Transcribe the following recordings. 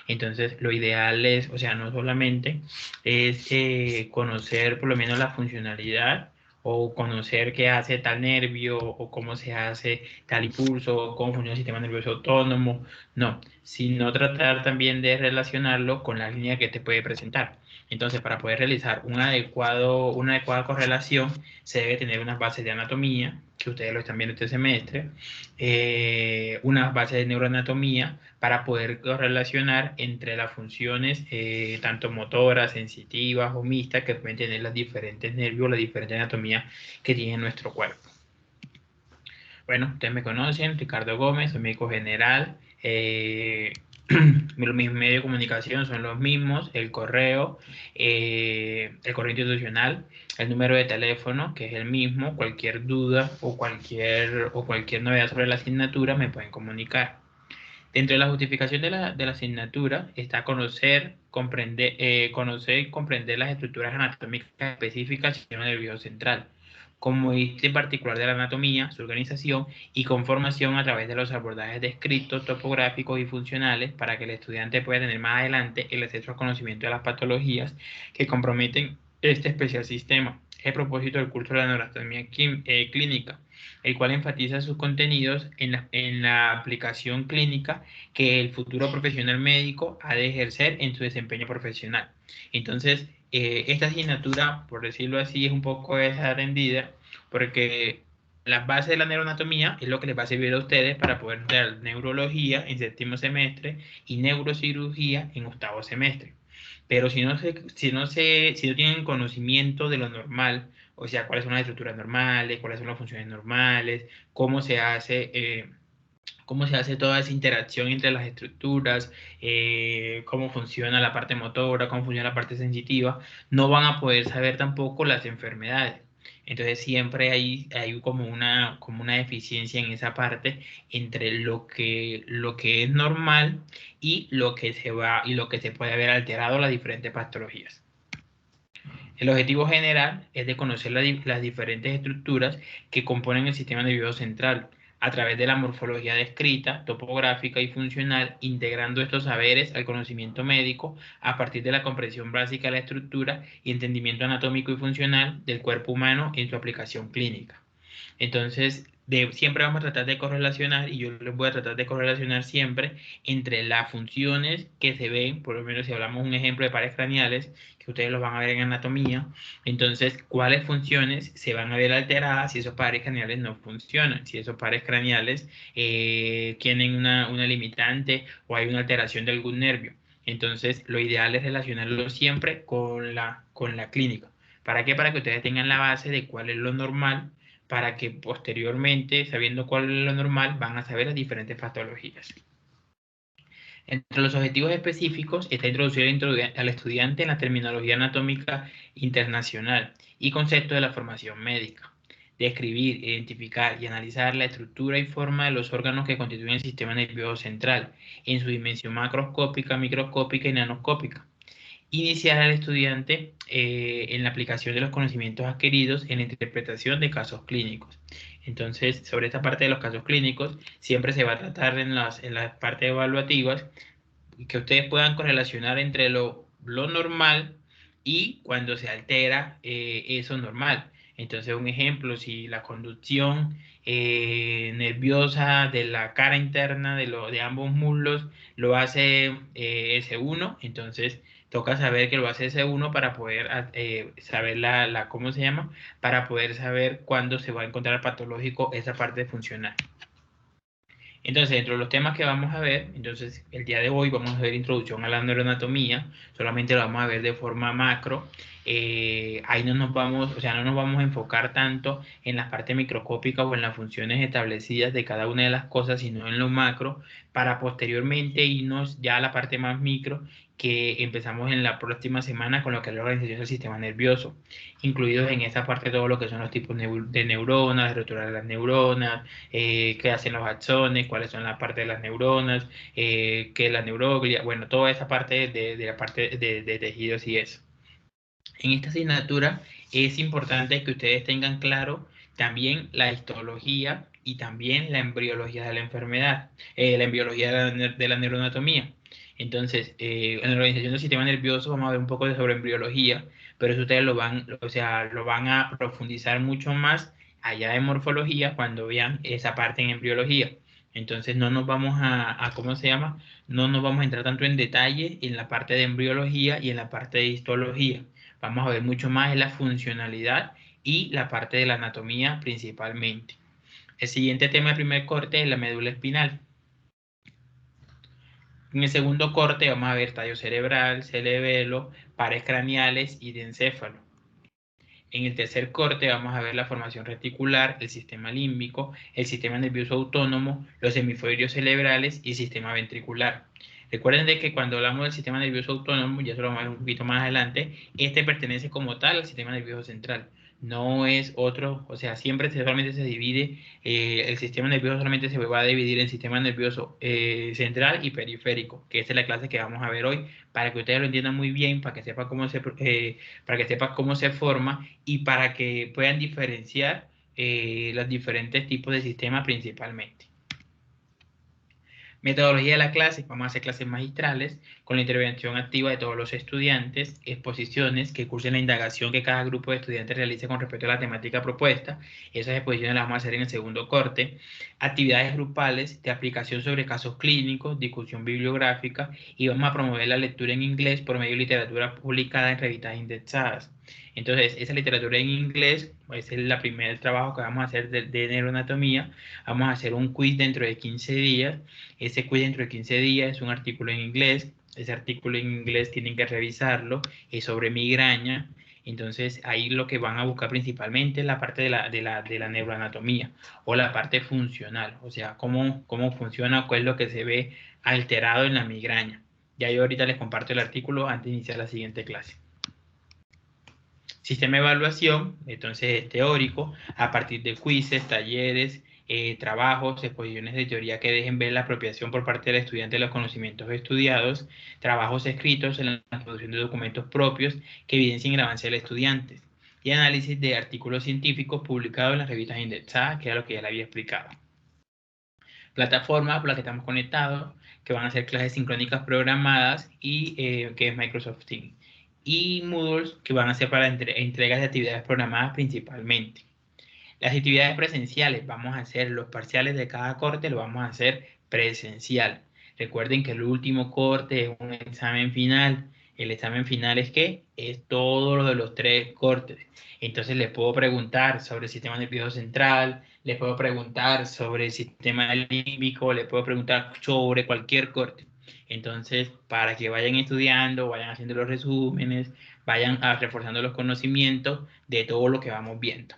Entonces, lo ideal es, o sea, no solamente es conocer por lo menos la funcionalidad o conocer qué hace tal nervio o cómo se hace tal impulso o cómo funciona el sistema nervioso autónomo, no, sino tratar también de relacionarlo con la línea que te puede presentar. Entonces, para poder realizar una adecuada correlación, se debe tener unas bases de anatomía, que ustedes lo están viendo este semestre, unas bases de neuroanatomía para poder correlacionar entre las funciones tanto motoras, sensitivas o mixtas que pueden tener los diferentes nervios, la diferente anatomía que tiene nuestro cuerpo. Bueno, ustedes me conocen, Ricardo Gómez, soy médico general. Mis medios de comunicación son los mismos, el correo institucional, el número de teléfono, que es el mismo. Cualquier duda o cualquier novedad sobre la asignatura me pueden comunicar. Dentro de la justificación de la asignatura está conocer y comprender las estructuras anatómicas específicas del sistema nervioso central, como este en particular de la anatomía, su organización y conformación a través de los abordajes descritos, topográficos y funcionales, para que el estudiante pueda tener más adelante el acceso al conocimiento de las patologías que comprometen este especial sistema. Es el propósito del curso de la neuroanatomía clínica, el cual enfatiza sus contenidos en la aplicación clínica que el futuro profesional médico ha de ejercer en su desempeño profesional. Entonces, esta asignatura, por decirlo así, es un poco desatendida porque las bases de la neuroanatomía es lo que les va a servir a ustedes para poder dar neurología en séptimo semestre y neurocirugía en octavo semestre. Pero si no tienen conocimiento de lo normal, o sea, cuáles son las estructuras normales, cuáles son las funciones normales, cómo se hace toda esa interacción entre las estructuras, cómo funciona la parte motora, cómo funciona la parte sensitiva, no van a poder saber tampoco las enfermedades. Entonces siempre hay como una deficiencia en esa parte entre lo que es normal y lo que se puede haber alterado las diferentes patologías. El objetivo general es de conocer las diferentes estructuras que componen el sistema nervioso central a través de la morfología descrita, topográfica y funcional, integrando estos saberes al conocimiento médico a partir de la comprensión básica de la estructura y entendimiento anatómico y funcional del cuerpo humano en su aplicación clínica. Entonces, siempre vamos a tratar de correlacionar, y yo les voy a tratar de correlacionar siempre entre las funciones que se ven, por lo menos si hablamos un ejemplo de pares craneales, que ustedes los van a ver en anatomía, entonces, cuáles funciones se van a ver alteradas si esos pares craneales no funcionan, si esos pares craneales tienen una limitante o hay una alteración de algún nervio. Entonces, lo ideal es relacionarlo siempre con la clínica. ¿Para qué? Para que ustedes tengan la base de cuál es lo normal, para que posteriormente, sabiendo cuál es lo normal, van a saber las diferentes patologías. Entre los objetivos específicos está introducir al estudiante en la terminología anatómica internacional y conceptos de la formación médica. Describir, identificar y analizar la estructura y forma de los órganos que constituyen el sistema nervioso central en su dimensión macroscópica, microscópica y nanoscópica. Iniciar al estudiante en la aplicación de los conocimientos adquiridos en la interpretación de casos clínicos. Entonces, sobre esta parte de los casos clínicos, siempre se va a tratar en las partes evaluativas que ustedes puedan correlacionar entre lo normal y cuando se altera eso normal. Entonces, un ejemplo, si la conducción nerviosa de la cara interna de ambos muslos lo hace S1, entonces toca saber que lo hace S1 para poder saber ¿cómo se llama? Para poder saber cuándo se va a encontrar patológico esa parte funcional. Entonces, dentro de los temas que vamos a ver, entonces el día de hoy vamos a ver introducción a la neuroanatomía, solamente lo vamos a ver de forma macro. Ahí no nos vamos, o sea, no nos vamos a enfocar tanto en las partes microscópicas o en las funciones establecidas de cada una de las cosas, sino en lo macro, para posteriormente irnos ya a la parte más micro, que empezamos en la próxima semana con lo que es la organización del sistema nervioso, incluidos en esta parte todo lo que son los tipos de neuronas, la estructura de las neuronas, qué hacen los axones, cuáles son las partes de las neuronas, qué es la neuroglia, bueno, toda esa parte de la parte de tejidos y eso. En esta asignatura es importante que ustedes tengan claro también la histología y también la embriología de la enfermedad, la embriología de la neuroanatomía. Entonces, en la organización del sistema nervioso vamos a ver un poco de sobre embriología, pero eso ustedes lo van, o sea, lo van a profundizar mucho más allá en morfología cuando vean esa parte en embriología. Entonces, no nos vamos ¿cómo se llama? No nos vamos a entrar tanto en detalle en la parte de embriología y en la parte de histología. Vamos a ver mucho más en la funcionalidad y la parte de la anatomía principalmente. El siguiente tema del primer corte es la médula espinal. En el segundo corte vamos a ver tallo cerebral, cerebelo, pares craneales y encéfalo. En el tercer corte vamos a ver la formación reticular, el sistema límbico, el sistema nervioso autónomo, los hemisferios cerebrales y el sistema ventricular. Recuerden de que cuando hablamos del sistema nervioso autónomo, ya se lo vamos a ver un poquito más adelante, este pertenece como tal al sistema nervioso central. No es otro, o sea, siempre solamente se divide, el sistema nervioso solamente se va a dividir en sistema nervioso central y periférico, que esta es la clase que vamos a ver hoy, para que ustedes lo entiendan muy bien, para que sepan cómo se forma y para que puedan diferenciar los diferentes tipos de sistemas principalmente. Metodología de la clase, vamos a hacer clases magistrales con la intervención activa de todos los estudiantes, exposiciones que cursen la indagación que cada grupo de estudiantes realice con respecto a la temática propuesta. Esas exposiciones las vamos a hacer en el segundo corte. Actividades grupales de aplicación sobre casos clínicos, discusión bibliográfica y vamos a promover la lectura en inglés por medio de literatura publicada en revistas indexadas. Entonces, esa literatura en inglés es el primer trabajo que vamos a hacer de neuroanatomía. Vamos a hacer un quiz dentro de 15 días. Ese quiz dentro de 15 días es un artículo en inglés. Ese artículo en inglés tienen que revisarlo. Es sobre migraña. Entonces, ahí lo que van a buscar principalmente es la parte de la neuroanatomía o la parte funcional. O sea, cómo funciona, cuál es lo que se ve alterado en la migraña. Ya yo ahorita les comparto el artículo antes de iniciar la siguiente clase. Sistema de evaluación, entonces es teórico, a partir de quizzes, talleres, trabajos, exposiciones de teoría que dejen ver la apropiación por parte del estudiante de los conocimientos estudiados, trabajos escritos en la producción de documentos propios que evidencien el avance del estudiante y análisis de artículos científicos publicados en las revistas indexadas, que era lo que ya le había explicado. Plataformas por las que estamos conectados, que van a ser clases sincrónicas programadas y que es Microsoft Teams. Y Moodles, que van a ser para entregas de actividades programadas principalmente. Las actividades presenciales, vamos a hacer los parciales de cada corte, lo vamos a hacer presencial. Recuerden que el último corte es un examen final. El examen final es ¿qué? Es todo lo de los 3 cortes. Entonces les puedo preguntar sobre el sistema nervioso central, les puedo preguntar sobre el sistema límbico, les puedo preguntar sobre cualquier corte. Entonces, para que vayan estudiando, vayan haciendo los resúmenes, vayan reforzando los conocimientos de todo lo que vamos viendo.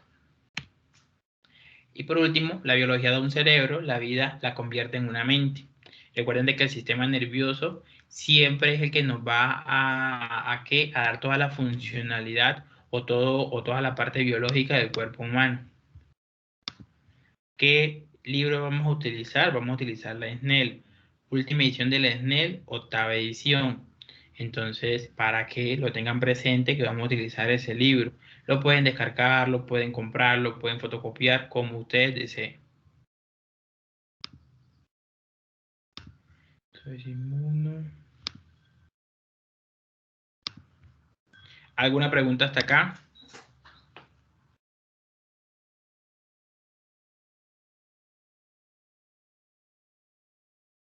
Y por último, la biología de un cerebro, la vida la convierte en una mente. Recuerden de que el sistema nervioso siempre es el que nos va a dar toda la funcionalidad o toda la parte biológica del cuerpo humano. ¿Qué libro vamos a utilizar? Vamos a utilizar la SNEL. Última edición de la SNEL, octava edición. Entonces, para que lo tengan presente, que vamos a utilizar ese libro. Lo pueden descargar, lo pueden comprar, lo pueden fotocopiar, como ustedes deseen. ¿Alguna pregunta hasta acá?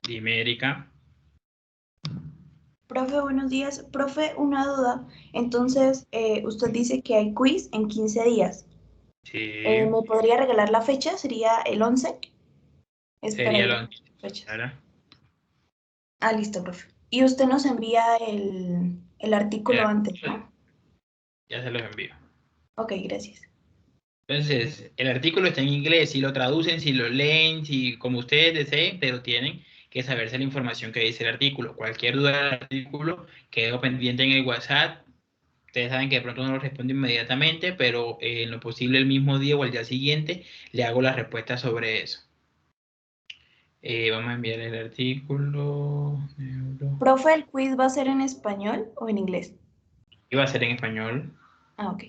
Dime, Erika. Profe, buenos días. Profe, una duda. Entonces, usted dice que hay quiz en 15 días. Sí, ¿Me podría regalar la fecha? ¿Sería el 11? Es para sería ir la a fechas. Sara. Ah, listo, profe. Y usted nos envía el El artículo antes, artículo ¿no? ya se los envío. Ok, gracias. Entonces, el artículo está en inglés, si lo traducen, si lo leen, si como ustedes deseen, pero tienen que saberse la información que dice el artículo. Cualquier duda del artículo, quedo pendiente en el WhatsApp. Ustedes saben que de pronto no lo respondo inmediatamente, pero en lo posible el mismo día o el día siguiente le hago la respuesta sobre eso. Vamos a enviar el artículo. Profe, ¿el quiz va a ser en español o en inglés? Iba a ser en español. Ah, ok.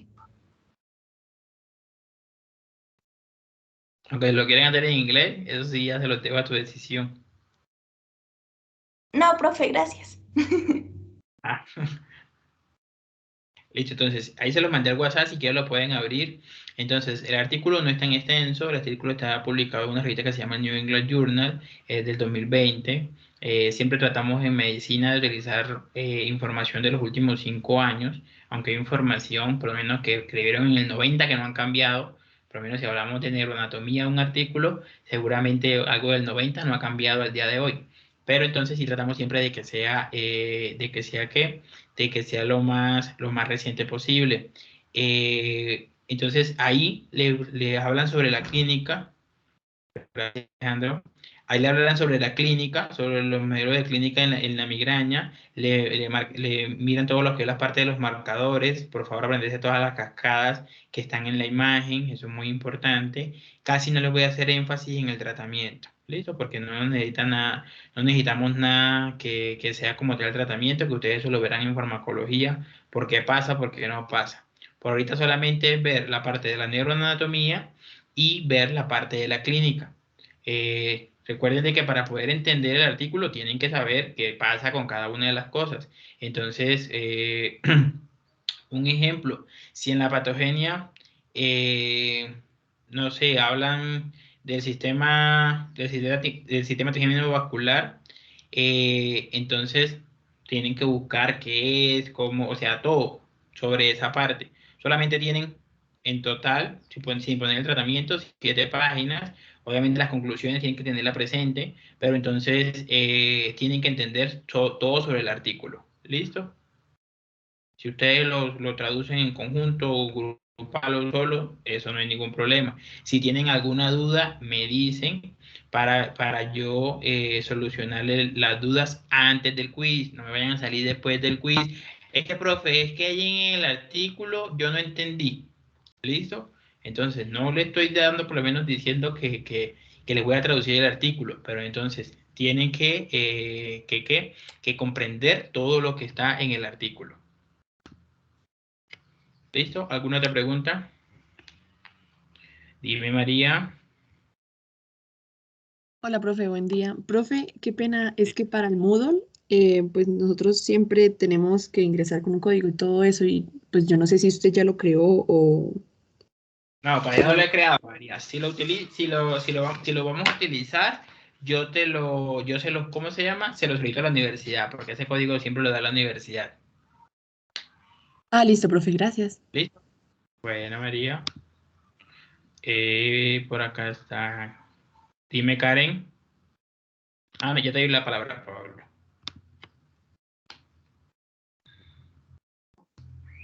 Aunque lo quieren hacer en inglés, eso sí ya se lo dejo a tu decisión. No, profe, gracias. Ah, listo, entonces ahí se los mandé al WhatsApp, si quieren lo pueden abrir. Entonces, el artículo no es tan extenso, el artículo está publicado en una revista que se llama New England Journal, es del 2020. Siempre tratamos en medicina de utilizar información de los últimos 5 años, aunque hay información, por lo menos que escribieron en el 90 que no han cambiado. Por lo menos si hablamos de neuroanatomía, un artículo, seguramente algo del 90 no ha cambiado al día de hoy. Pero entonces sí tratamos siempre de que sea lo más reciente posible. Entonces ahí le hablan sobre la clínica, Alejandro. Ahí le hablan sobre la clínica, sobre los modelos de clínica en la migraña, le miran todo lo que es la parte de los marcadores, por favor aprenderse todas las cascadas que están en la imagen, eso es muy importante. Casi no les voy a hacer énfasis en el tratamiento, ¿listo? Porque no necesitan nada, no necesitamos nada que sea como tal el tratamiento, que ustedes eso lo verán en farmacología, por qué pasa, por qué no pasa. Por ahorita solamente es ver la parte de la neuroanatomía y ver la parte de la clínica. Recuerden de que para poder entender el artículo tienen que saber qué pasa con cada una de las cosas. Entonces, un ejemplo, si en la patogenia, no sé, hablan del sistema vascular, entonces tienen que buscar qué es, cómo, o sea, todo sobre esa parte. Solamente tienen en total, sin poner el tratamiento, 7 páginas. Obviamente las conclusiones tienen que tenerla presente, pero entonces tienen que entender todo sobre el artículo. ¿Listo? Si ustedes lo traducen en conjunto o grupal o solo, eso no hay ningún problema. Si tienen alguna duda, me dicen para yo solucionarle las dudas antes del quiz. No me vayan a salir después del quiz. Es que, profe, es que ahí en el artículo yo no entendí. ¿Listo? Entonces, no le estoy dando, por lo menos diciendo que les voy a traducir el artículo, pero entonces tienen que comprender todo lo que está en el artículo. ¿Listo? ¿Alguna otra pregunta? Dime, María. Hola, profe, buen día. Profe, qué pena, es que para el Moodle, pues nosotros siempre tenemos que ingresar con un código y todo eso, y pues yo no sé si usted ya lo creó o... No, para eso lo he creado, María. Si lo vamos a utilizar, ¿cómo se llama? Se lo solicito a la universidad, porque ese código siempre lo da la universidad. Ah, listo, profe, gracias. ¿Listo? Bueno, María. Por acá está. Dime, Karen. Ah, no, ya te doy la palabra, Pablo.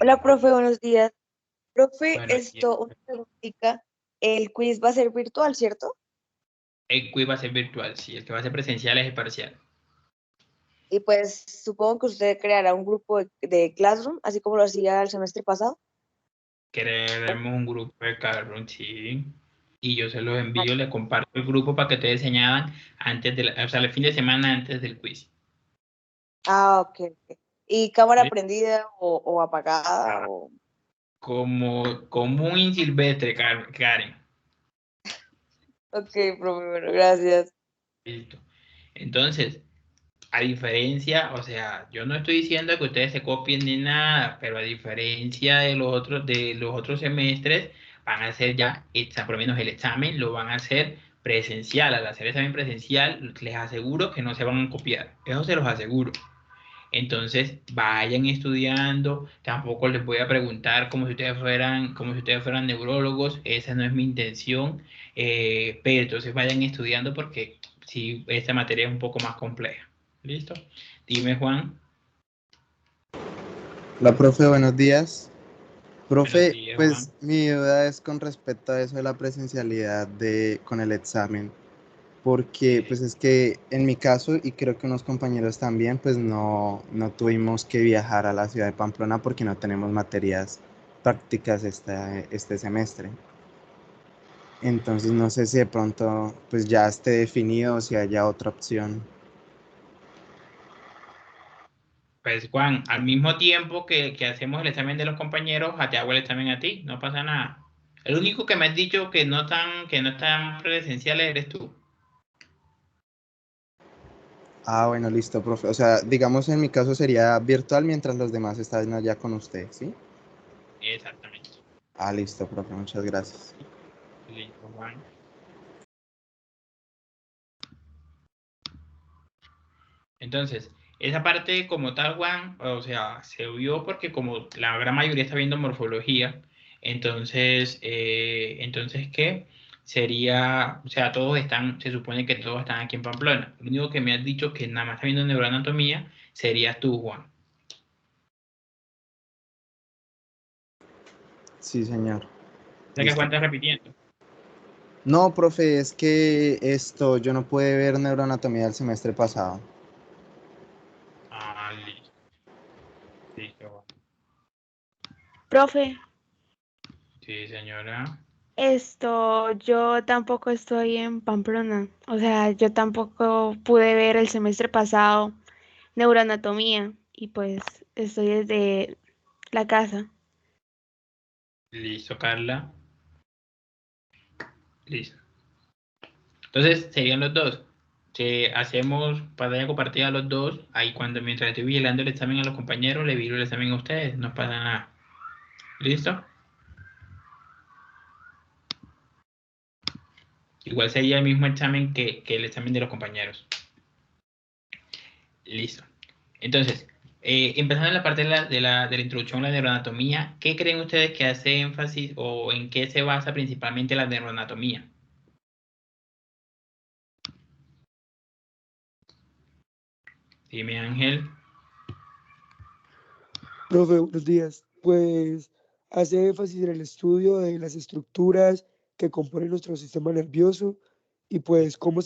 Hola, profe, buenos días. Profe, Bueno, una preguntita. El quiz va a ser virtual, ¿cierto? el quiz va a ser virtual, sí. El que va a ser presencial es el parcial. Y pues supongo que usted creará un grupo de Classroom, así como lo hacía el semestre pasado. Queremos un grupo de Carron, sí. Y yo se los envío, les comparto el grupo para que ustedes señalan o sea, el fin de semana antes del quiz. Ah, ok, ok. ¿Y cámara ¿Sí? prendida o apagada? O... Como un silvestre, Karen. Ok, profe, bueno, gracias. Listo. Entonces, a diferencia, o sea, yo no estoy diciendo que ustedes se copien ni nada, pero a diferencia de los otros semestres, van a hacer ya, por lo menos el examen lo van a hacer presencial. Al hacer el examen presencial, les aseguro que no se van a copiar. Eso se los aseguro. Entonces, vayan estudiando. Tampoco les voy a preguntar como si ustedes fueran neurólogos. Esa no es mi intención. Pero entonces vayan estudiando porque si esta materia es un poco más compleja. ¿Listo? Dime, Juan. Hola, profe, buenos días. Buenos Profe, días, Juan. pues mi duda es con respecto a eso de la presencialidad con el examen, porque pues es que en mi caso, y creo que unos compañeros también, pues no tuvimos que viajar a la ciudad de Pamplona porque no tenemos materias prácticas este semestre. Entonces no sé si de pronto pues ya esté definido o si haya otra opción. Pues, Juan, al mismo tiempo que hacemos el examen de los compañeros, te hago el examen a ti. No pasa nada. El único que me has dicho que no están presenciales eres tú. Ah, bueno, listo, profe. O sea, digamos en mi caso sería virtual mientras los demás están allá con usted, ¿sí? Exactamente. Ah, listo, profe, muchas gracias. Listo, Juan. Entonces, esa parte como tal, Juan, o sea, se vio porque como la gran mayoría está viendo morfología, entonces ¿qué? Sería, o sea, todos están, se supone que todos están aquí en Pamplona. Lo único que me has dicho que nada más está viendo neuroanatomía serías tú, Juan. Sí, señor. O sea que Listo. Juan está repitiendo. No, profe, es que yo no pude ver neuroanatomía el semestre pasado. Ah, listo. Listo, Juan. Profe, Sí, señora. yo tampoco estoy en Pamplona. O sea, yo tampoco pude ver el semestre pasado neuroanatomía y pues estoy desde la casa. Listo, Carla. Listo. Entonces, serían los dos. Que hacemos pantalla compartida a los dos. Ahí cuando mientras estoy vigilando el examen a los compañeros, le vigilo el examen a ustedes. No pasa nada. ¿Listo? Igual sería el mismo examen que el examen de los compañeros. Listo. Entonces, empezando en la parte de la introducción a la neuroanatomía, ¿qué creen ustedes que hace énfasis o en qué se basa principalmente la neuroanatomía? Dime, Ángel. Profe, buenos días. Pues hace énfasis en el estudio de las estructuras que componen nuestro sistema nervioso y pues cómo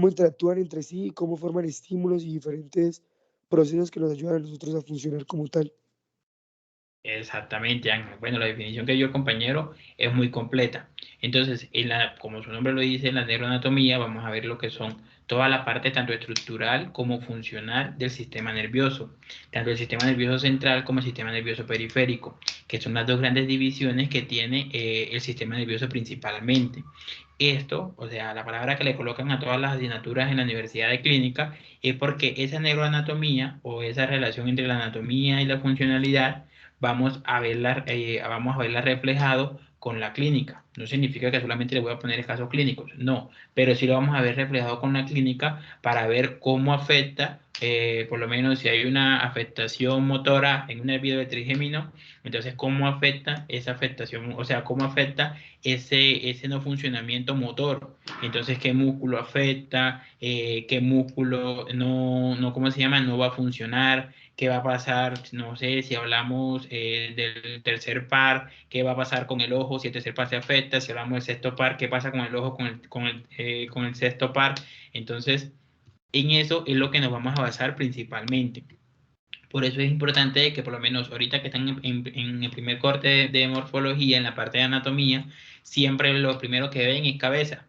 interactúan entre sí y cómo forman estímulos y diferentes procesos que nos ayudan a nosotros a funcionar como tal. Exactamente, Ángel. Bueno, la definición que dio el compañero es muy completa. Entonces, como su nombre lo dice, en la neuroanatomía vamos a ver lo que son toda la parte tanto estructural como funcional del sistema nervioso, tanto el sistema nervioso central como el sistema nervioso periférico, que son las dos grandes divisiones que tiene el sistema nervioso principalmente. Esto, o sea, la palabra que le colocan a todas las asignaturas en la Universidad de Clínica es porque esa neuroanatomía o esa relación entre la anatomía y la funcionalidad vamos a verla reflejado con la clínica. No significa que solamente le voy a poner casos clínicos, no, pero sí lo vamos a ver reflejado con la clínica para ver cómo afecta, por lo menos si hay una afectación motora en un nervio del trigémino, entonces cómo afecta esa afectación, o sea, cómo afecta ese no funcionamiento motor. Entonces, qué músculo afecta, qué músculo no, ¿cómo se llama? No va a funcionar, qué va a pasar, no sé, si hablamos del tercer par, qué va a pasar con el ojo, si el tercer par se afecta, si hablamos del sexto par, qué pasa con el ojo con el sexto par. Entonces, en eso es lo que nos vamos a basar principalmente. Por eso es importante que por lo menos ahorita que están en el primer corte de morfología, en la parte de anatomía, siempre lo primero que ven es cabeza.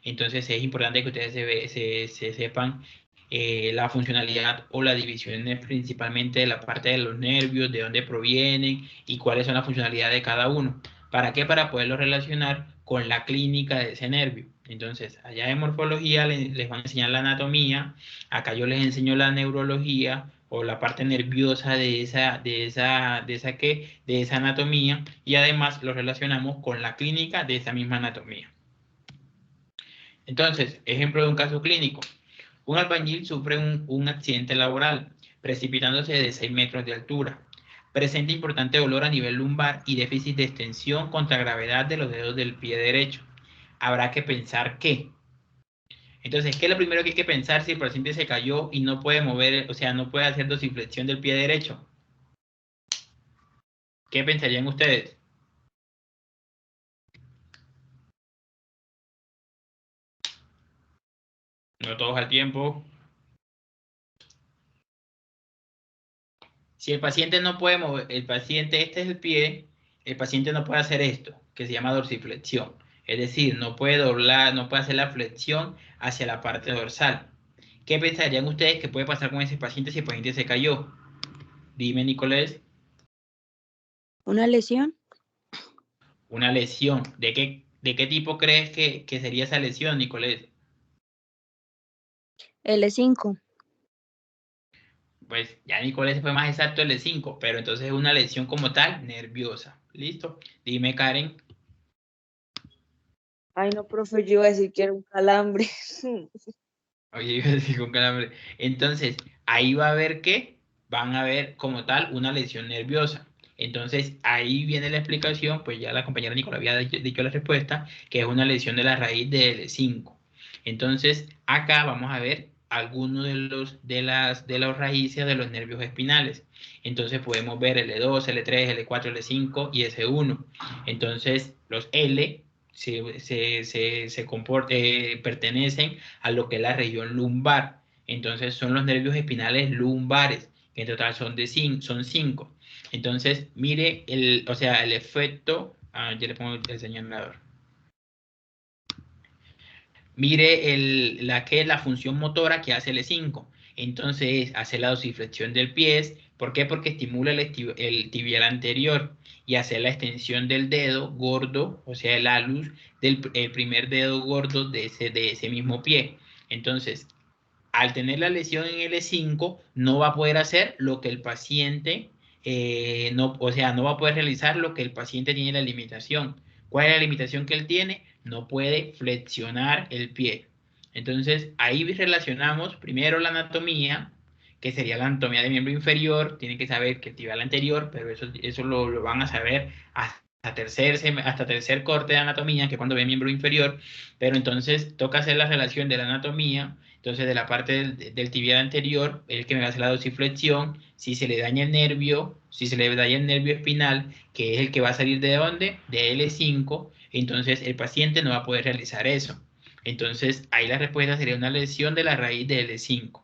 Entonces es importante que ustedes se sepan la funcionalidad o las divisiones principalmente de la parte de los nervios, de dónde provienen y cuáles son las funcionalidades de cada uno. ¿Para qué? Para poderlo relacionar con la clínica de ese nervio. Entonces, allá en morfología les van a enseñar la anatomía, acá yo les enseño la neurología o la parte nerviosa de esa anatomía y además lo relacionamos con la clínica de esa misma anatomía. Entonces, ejemplo de un caso clínico. Un albañil sufre un accidente laboral, precipitándose de 6 metros de altura. Presenta importante dolor a nivel lumbar y déficit de extensión contra gravedad de los dedos del pie derecho. Habrá que pensar que. Entonces, ¿qué es lo primero que hay que pensar si el paciente se cayó y no puede mover, o sea, no puede hacer dorsiflexión del pie derecho? ¿Qué pensarían ustedes? No todos al tiempo. Si el paciente no puede mover, este es el pie, el paciente no puede hacer esto, que se llama dorsiflexión. Es decir, no puede doblar, no puede hacer la flexión hacia la parte dorsal. ¿Qué pensarían ustedes que puede pasar con ese paciente si el paciente se cayó? Dime, Nicolás. ¿Una lesión? Una lesión. ¿De qué tipo crees que sería esa lesión, Nicolás? L5. pues ya Nicolás fue más exacto el de 5, pero entonces es una lesión como tal nerviosa. ¿Listo? Dime, Karen. Ay, no, profe, yo iba a decir que era un calambre. Oye, iba a decir con calambre. Entonces, ahí va a ver que van a ver como tal una lesión nerviosa. Entonces, ahí viene la explicación, pues ya la compañera Nicolás había dicho la respuesta, que es una lesión de la raíz de L5. Entonces, acá vamos a ver algunos de las raíces de los nervios espinales. Entonces, podemos ver L2, L3, L4, L5 y S1. Entonces, los L pertenecen a lo que es la región lumbar. Entonces son los nervios espinales lumbares, que en total son 5. Entonces, mire o sea, el efecto, yo le pongo el señalador. Mire la función motora que hace el E5. Entonces, hace la dorsiflexión del pie. ¿Por qué? Porque estimula el tibial anterior y hace la extensión del dedo gordo, o sea, el alus, el primer dedo gordo de ese mismo pie. Entonces, al tener la lesión en el E5, no va a poder hacer lo que el paciente, o sea, no va a poder realizar lo que el paciente tiene la limitación. ¿Cuál es la limitación que él tiene? No puede flexionar el pie. Entonces, ahí relacionamos primero la anatomía, que sería la anatomía del miembro inferior. Tienen que saber que el tibial anterior, pero eso lo van a saber hasta tercer corte de anatomía, que es cuando ve miembro inferior. Pero entonces toca hacer la relación de la anatomía. Entonces, de la parte del tibial anterior, el que me va a hacer la dorsiflexión. Si se le daña el nervio, si se le daña el nervio espinal, que es el que va a salir de ¿dónde? De L5, entonces el paciente no va a poder realizar eso. Entonces, ahí la respuesta sería una lesión de la raíz de L5.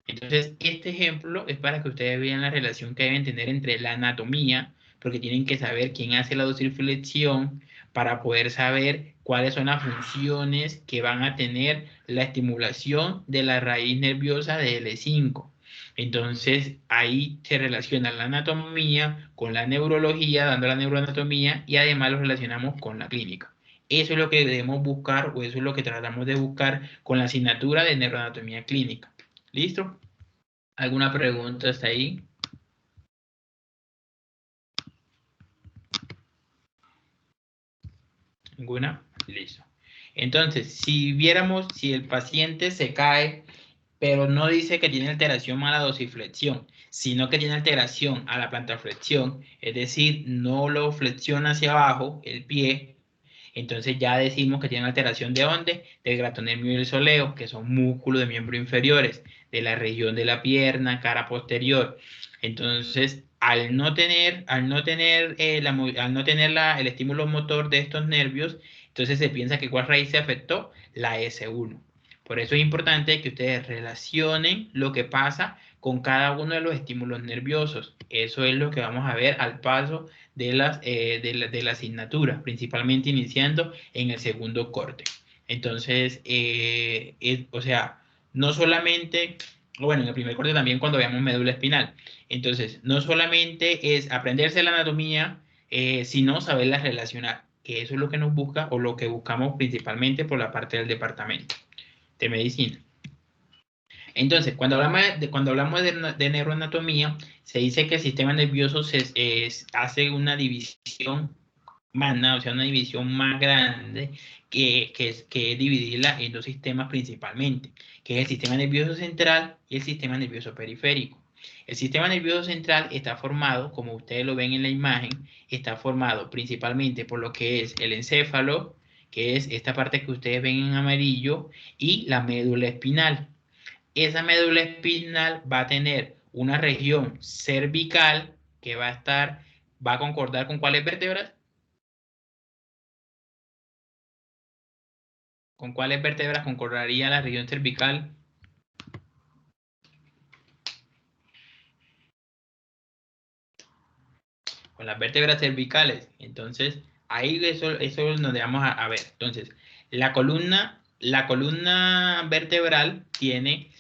Entonces, este ejemplo es para que ustedes vean la relación que deben tener entre la anatomía, porque tienen que saber quién hace la dorsiflexión para poder saber cuáles son las funciones que van a tener la estimulación de la raíz nerviosa de L5. Entonces, ahí se relaciona la anatomía con la neurología, dando la neuroanatomía, y además lo relacionamos con la clínica. Eso es lo que debemos buscar, o eso es lo que tratamos de buscar con la asignatura de neuroanatomía clínica. ¿Listo? ¿Alguna pregunta hasta ahí? ¿Ninguna? Listo. Entonces, si viéramos si el paciente se cae, pero no dice que tiene alteración a la dorsiflexión, sino que tiene alteración a la plantarflexión, es decir, no lo flexiona hacia abajo el pie, entonces ya decimos que tiene alteración ¿de dónde? Del gratonermio y el soleo, que son músculos de miembros inferiores, de la región de la pierna, cara posterior. Entonces, al no tener el estímulo motor de estos nervios, entonces se piensa que ¿cuál raíz se afectó? La S1. Por eso es importante que ustedes relacionen lo que pasa con cada uno de los estímulos nerviosos. Eso es lo que vamos a ver al paso de la asignatura, principalmente iniciando en el segundo corte. Entonces, o sea, no solamente, bueno, en el primer corte también cuando veamos médula espinal. Entonces, no solamente es aprenderse la anatomía, sino saberla relacionar, que eso es lo que nos busca o lo que buscamos principalmente por la parte del departamento de medicina. Entonces, cuando hablamos de neuroanatomía, se dice que el sistema nervioso hace una división magna, o sea, una división más grande que es dividirla en dos sistemas principalmente, que es el sistema nervioso central y el sistema nervioso periférico. El sistema nervioso central está formado, como ustedes lo ven en la imagen, está formado principalmente por lo que es el encéfalo, que es esta parte que ustedes ven en amarillo, y la médula espinal. Esa médula espinal va a tener una región cervical que va a concordar con cuáles vértebras. ¿Con cuáles vértebras concordaría la región cervical? Con las vértebras cervicales. Entonces, ahí eso es donde vamos a ver. Entonces, la columna vertebral tiene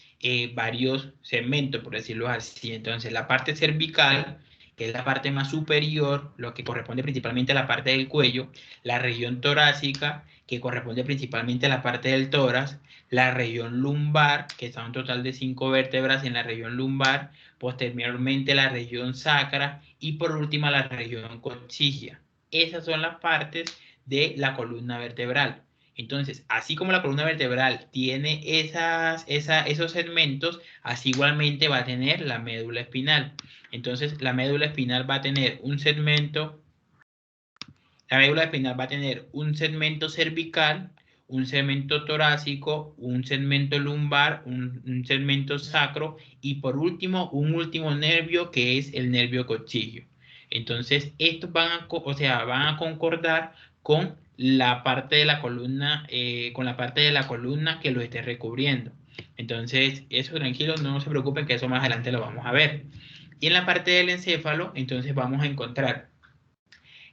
varios segmentos, por decirlo así. Entonces, la parte cervical, que es la parte más superior, lo que corresponde principalmente a la parte del cuello, la región torácica, que corresponde principalmente a la parte del tórax, la región lumbar, que son un total de 5 vértebras en la región lumbar, posteriormente la región sacra y por último la región coccygia. Esas son las partes de la columna vertebral. Entonces, así como la columna vertebral tiene esos segmentos, así igualmente va a tener la médula espinal. Entonces, la médula espinal va a tener un segmento, la médula espinal va a tener un segmento cervical, un segmento torácico, un segmento lumbar, un segmento sacro y por último, un último nervio que es el nervio coccigio. Entonces, estos van a concordar con la parte de la columna, que lo esté recubriendo. Entonces, eso tranquilos, no se preocupen que eso más adelante lo vamos a ver. Y en la parte del encéfalo, entonces vamos a encontrar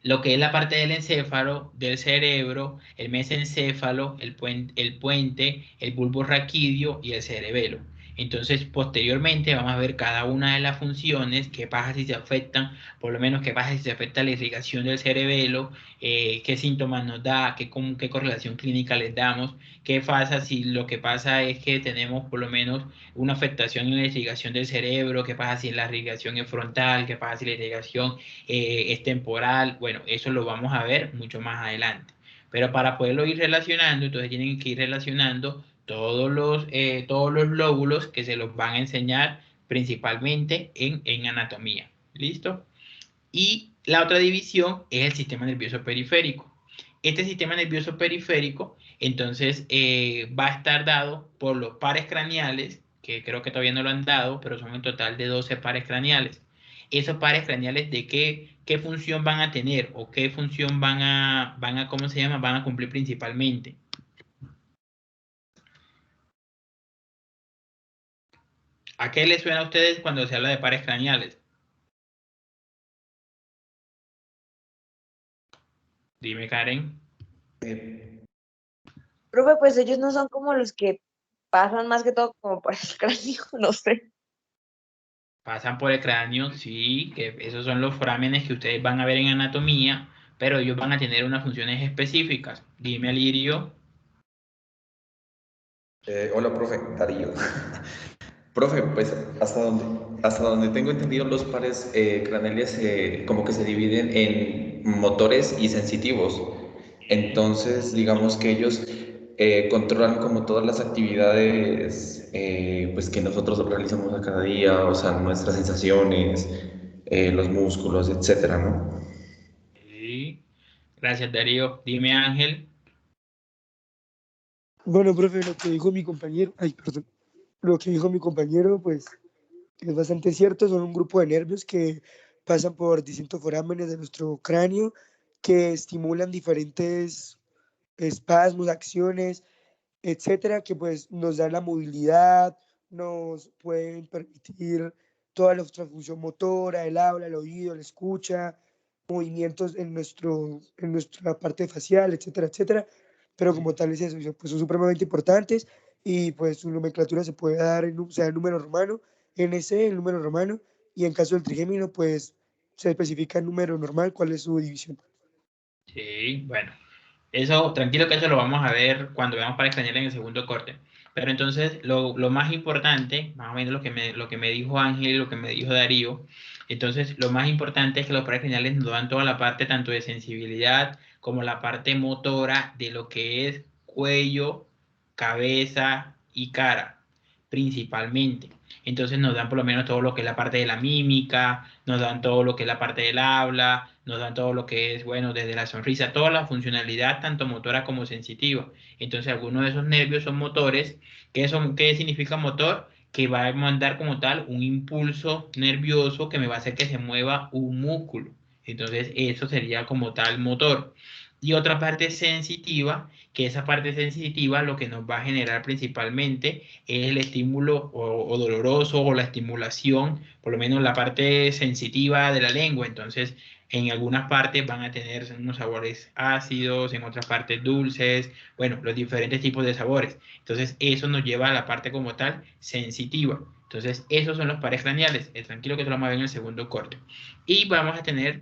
lo que es la parte del encéfalo, del cerebro, el mesencéfalo, el puente, el bulbo raquídeo y el cerebelo. Entonces, posteriormente vamos a ver cada una de las funciones, qué pasa si se afectan, por lo menos qué pasa si se afecta la irrigación del cerebelo, qué síntomas nos da, qué correlación clínica les damos, qué pasa si lo que pasa es que tenemos por lo menos una afectación en la irrigación del cerebro, qué pasa si la irrigación es frontal, qué pasa si la irrigación es temporal. Bueno, eso lo vamos a ver mucho más adelante. Pero para poderlo ir relacionando, entonces tienen que ir relacionando todos los lóbulos que se los van a enseñar principalmente en anatomía. ¿Listo? Y la otra división es el sistema nervioso periférico. Este sistema nervioso periférico, entonces, va a estar dado por los pares craneales, que creo que todavía no lo han dado, pero son en total de 12 pares craneales. Esos pares craneales, ¿de qué función van a tener o qué función ¿cómo se llama? Van a cumplir principalmente? ¿A qué les suena a ustedes cuando se habla de pares craneales? Dime, Karen. Profe, pues ellos no son como los que pasan más que todo como por el cráneo, no sé. Pasan por el cráneo, sí, que esos son los forámenes que ustedes van a ver en anatomía, pero ellos van a tener unas funciones específicas. Dime, Alirio. Hola, profe, Darío. Profe, pues hasta donde tengo entendido, los pares craneales como que se dividen en motores y sensitivos. Entonces, digamos que ellos controlan como todas las actividades pues que nosotros realizamos a cada día, o sea, nuestras sensaciones, los músculos, etcétera, ¿no? Sí. Gracias, Darío. Dime, Ángel. Bueno, profe, lo que dijo mi compañero, ay, perdón, lo que dijo mi compañero, pues es bastante cierto, son un grupo de nervios que pasan por distintos forámenes de nuestro cráneo que estimulan diferentes espasmos, acciones, etcétera, que pues nos dan la movilidad, nos pueden permitir toda nuestra función motora, el habla, el oído, la escucha, movimientos en nuestra parte facial, etcétera, etcétera. Pero como tal es eso, pues son supremamente importantes y pues su nomenclatura se puede dar en número romano, NC, el número romano, y en caso del trigémino, pues se especifica el número normal, cuál es su división. Sí, bueno. Eso, tranquilo que eso lo vamos a ver cuando veamos pares craneales en el segundo corte. Pero entonces, lo más importante, más o menos lo que me dijo Ángel y lo que me dijo Darío, entonces lo más importante es que los pares craneales nos dan toda la parte tanto de sensibilidad como la parte motora de lo que es cuello, cabeza y cara, principalmente. Entonces nos dan por lo menos todo lo que es la parte de la mímica, nos dan todo lo que es la parte del habla, nos dan todo lo que es, bueno, desde la sonrisa, toda la funcionalidad, tanto motora como sensitiva. Entonces, algunos de esos nervios son motores. ¿Qué significa motor? Que va a mandar como tal un impulso nervioso que me va a hacer que se mueva un músculo. Entonces, eso sería como tal motor. Y otra parte sensitiva, que esa parte sensitiva lo que nos va a generar principalmente es el estímulo o doloroso o la estimulación, por lo menos la parte sensitiva de la lengua. Entonces, En algunas partes van a tener unos sabores ácidos, en otras partes dulces, bueno, los diferentes tipos de sabores. Entonces, eso nos lleva a la parte como tal sensitiva. Entonces, esos son los pares craneales. Tranquilo que te lo vamos a ver en el segundo corte. Y vamos a tener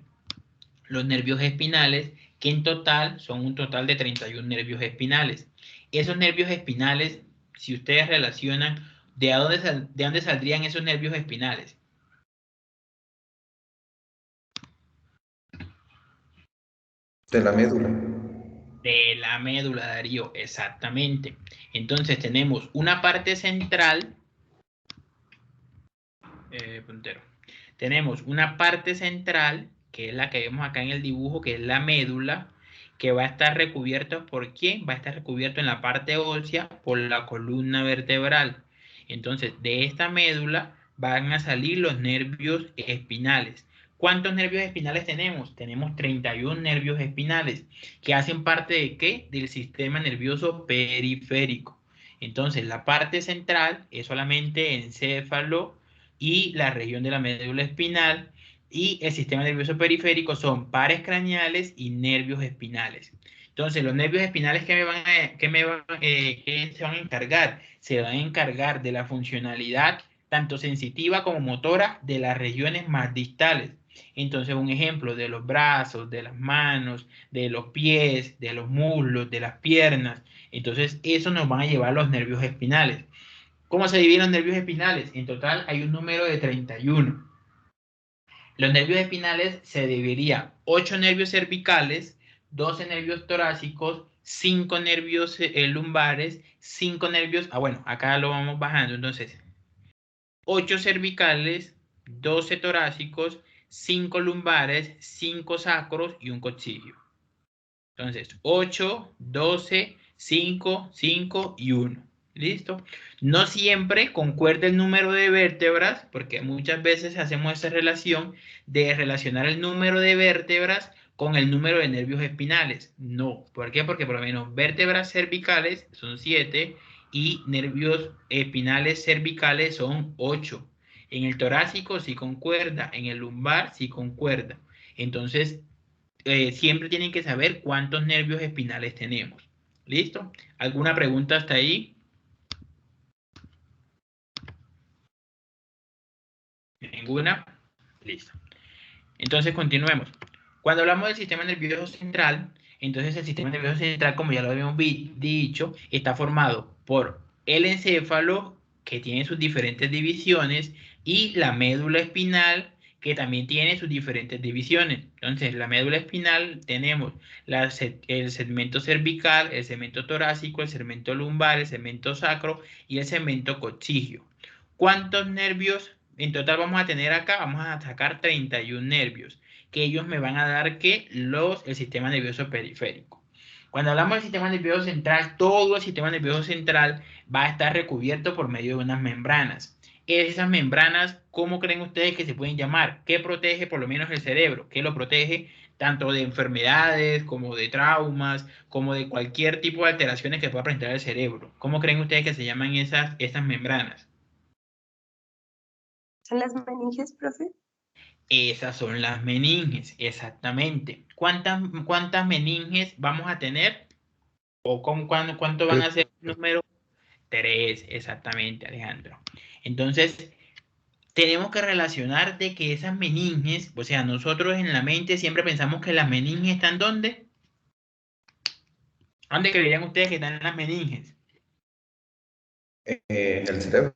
los nervios espinales, que en total son un total de 31 nervios espinales. Esos nervios espinales, si ustedes relacionan, ¿de dónde saldrían esos nervios espinales? De la médula. De la médula, Darío, exactamente. Entonces tenemos una parte central, puntero. Tenemos una parte central, que es la que vemos acá en el dibujo, que es la médula, que va a estar recubierto ¿por quién? Va a estar recubierto en la parte ósea por la columna vertebral. Entonces, de esta médula van a salir los nervios espinales. ¿Cuántos nervios espinales tenemos? Tenemos 31 nervios espinales, que hacen parte ¿de qué? Del sistema nervioso periférico. Entonces, la parte central es solamente encéfalo y la región de la médula espinal, y el sistema nervioso periférico son pares craneales y nervios espinales. Entonces, los nervios espinales que se van a encargar? Se van a encargar de la funcionalidad tanto sensitiva como motora de las regiones más distales. Entonces, un ejemplo de los brazos, de las manos, de los pies, de los muslos, de las piernas. Entonces, eso nos van a llevar los nervios espinales. ¿Cómo se dividen los nervios espinales? En total hay un número de 31. Los nervios espinales se dividirían 8 nervios cervicales, 12 nervios torácicos, 5 nervios lumbares, 5 nervios... bueno, acá lo vamos bajando. Entonces, 8 cervicales, 12 torácicos, 5 lumbares, 5 sacros y un coxilio. Entonces, 8, 12, 5, 5 y 1. ¿Listo? No siempre concuerda el número de vértebras, porque muchas veces hacemos esa relación de relacionar el número de vértebras con el número de nervios espinales. No. ¿Por qué? Porque por lo menos vértebras cervicales son 7 y nervios espinales cervicales son 8. En el torácico sí concuerda, en el lumbar sí concuerda. Entonces, siempre tienen que saber cuántos nervios espinales tenemos. ¿Listo? ¿Alguna pregunta hasta ahí? ¿Ninguna? Listo. Entonces, continuemos. Cuando hablamos del sistema nervioso central, entonces el sistema nervioso central, como ya lo habíamos dicho, está formado por el encéfalo, que tiene sus diferentes divisiones, y la médula espinal, que también tiene sus diferentes divisiones. Entonces, la médula espinal tenemos el segmento cervical, el segmento torácico, el segmento lumbar, el segmento sacro y el segmento coxigio. ¿Cuántos nervios en total vamos a tener acá? Vamos a sacar 31 nervios, que ellos me van a dar que el sistema nervioso periférico. Cuando hablamos del sistema nervioso central, todo el sistema nervioso central va a estar recubierto por medio de unas membranas. Esas membranas, ¿cómo creen ustedes que se pueden llamar? ¿Qué protege por lo menos el cerebro? ¿Qué lo protege tanto de enfermedades, como de traumas, como de cualquier tipo de alteraciones que pueda presentar el cerebro? ¿Cómo creen ustedes que se llaman esas membranas? ¿Son las meninges, profe? Esas son las meninges, exactamente. ¿Cuántas meninges vamos a tener? ¿O cuánto van a ser el número? 3, exactamente, Alejandro. Entonces, tenemos que relacionar de que esas meninges, o sea, nosotros en la mente siempre pensamos que las meninges están ¿dónde? ¿Dónde creerían ustedes que están las meninges? En el cerebro.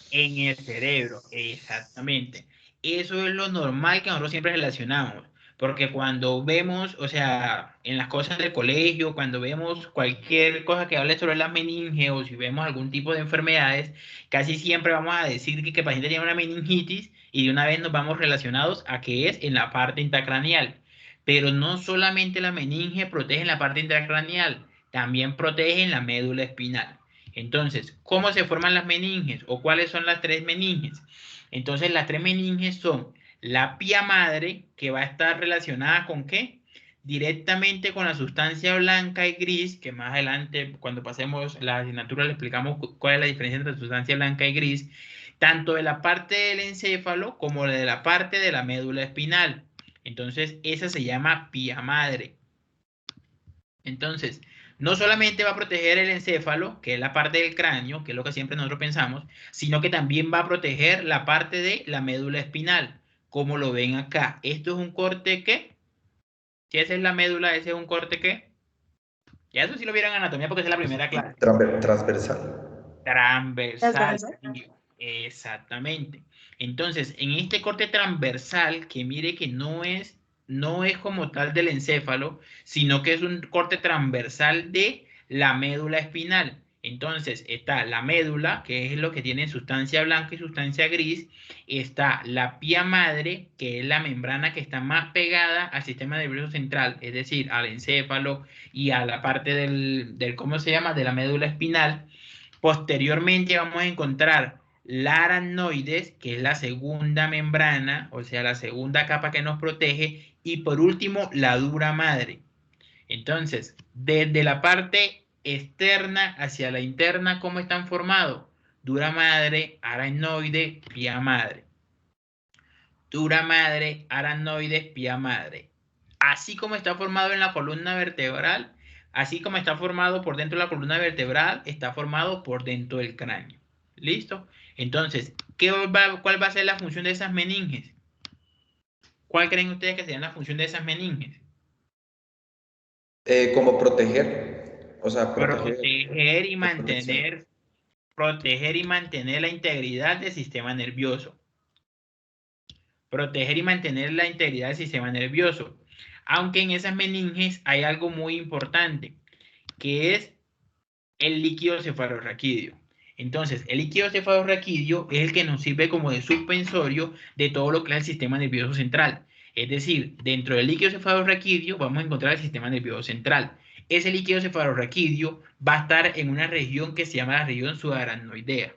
En el cerebro, exactamente. Eso es lo normal que nosotros siempre relacionamos. Porque cuando vemos, o sea, en las cosas del colegio, cuando vemos cualquier cosa que hable sobre las meninges o si vemos algún tipo de enfermedades, casi siempre vamos a decir que el paciente tiene una meningitis y de una vez nos vamos relacionados a que es en la parte intracraneal. Pero no solamente la meninge protege en la parte intracraneal, también protege en la médula espinal. Entonces, ¿cómo se forman las meninges o cuáles son las 3 meninges? Entonces, las 3 meninges son la pía madre, que va a estar relacionada ¿con qué? Directamente con la sustancia blanca y gris, que más adelante, cuando pasemos la asignatura, le explicamos cuál es la diferencia entre sustancia blanca y gris, tanto de la parte del encéfalo como de la parte de la médula espinal. Entonces, esa se llama pía madre. Entonces, no solamente va a proteger el encéfalo, que es la parte del cráneo, que es lo que siempre nosotros pensamos, sino que también va a proteger la parte de la médula espinal, como lo ven acá. Esto es un corte que, si esa es la médula, ese es un corte que, ya eso sí lo vieron en anatomía porque esa es la primera clase. Transversal. Transversal. Exactamente. Entonces, en este corte transversal, que mire que no es como tal del encéfalo, sino que es un corte transversal de la médula espinal. Entonces, está la médula, que es lo que tiene sustancia blanca y sustancia gris. Está la pía madre, que es la membrana que está más pegada al sistema nervioso central, es decir, al encéfalo y a la parte del ¿cómo se llama?, de la médula espinal. Posteriormente vamos a encontrar la aracnoides, que es la segunda membrana, o sea, la segunda capa que nos protege, y por último, la dura madre. Entonces, desde la parte externa hacia la interna, ¿cómo están formados? Dura madre, aracnoide, pía madre. Dura madre, aracnoides, pía madre. Así como está formado en la columna vertebral, así como está formado por dentro de la columna vertebral, está formado por dentro del cráneo. ¿Listo? Entonces, ¿cuál va a ser la función de esas meninges? ¿Cuál creen ustedes que sería la función de esas meninges? Como proteger, o sea, Proteger y la protección. mantener la integridad del sistema nervioso. Proteger y mantener la integridad del sistema nervioso. Aunque en esas meninges hay algo muy importante, que es el líquido cefalorraquídeo. Entonces, el líquido cefalorraquídeo es el que nos sirve como de suspensorio de todo lo que es el sistema nervioso central. Es decir, dentro del líquido cefalorraquídeo vamos a encontrar el sistema nervioso central. Ese líquido cefalorraquídeo va a estar en una región que se llama la región subaracnoidea.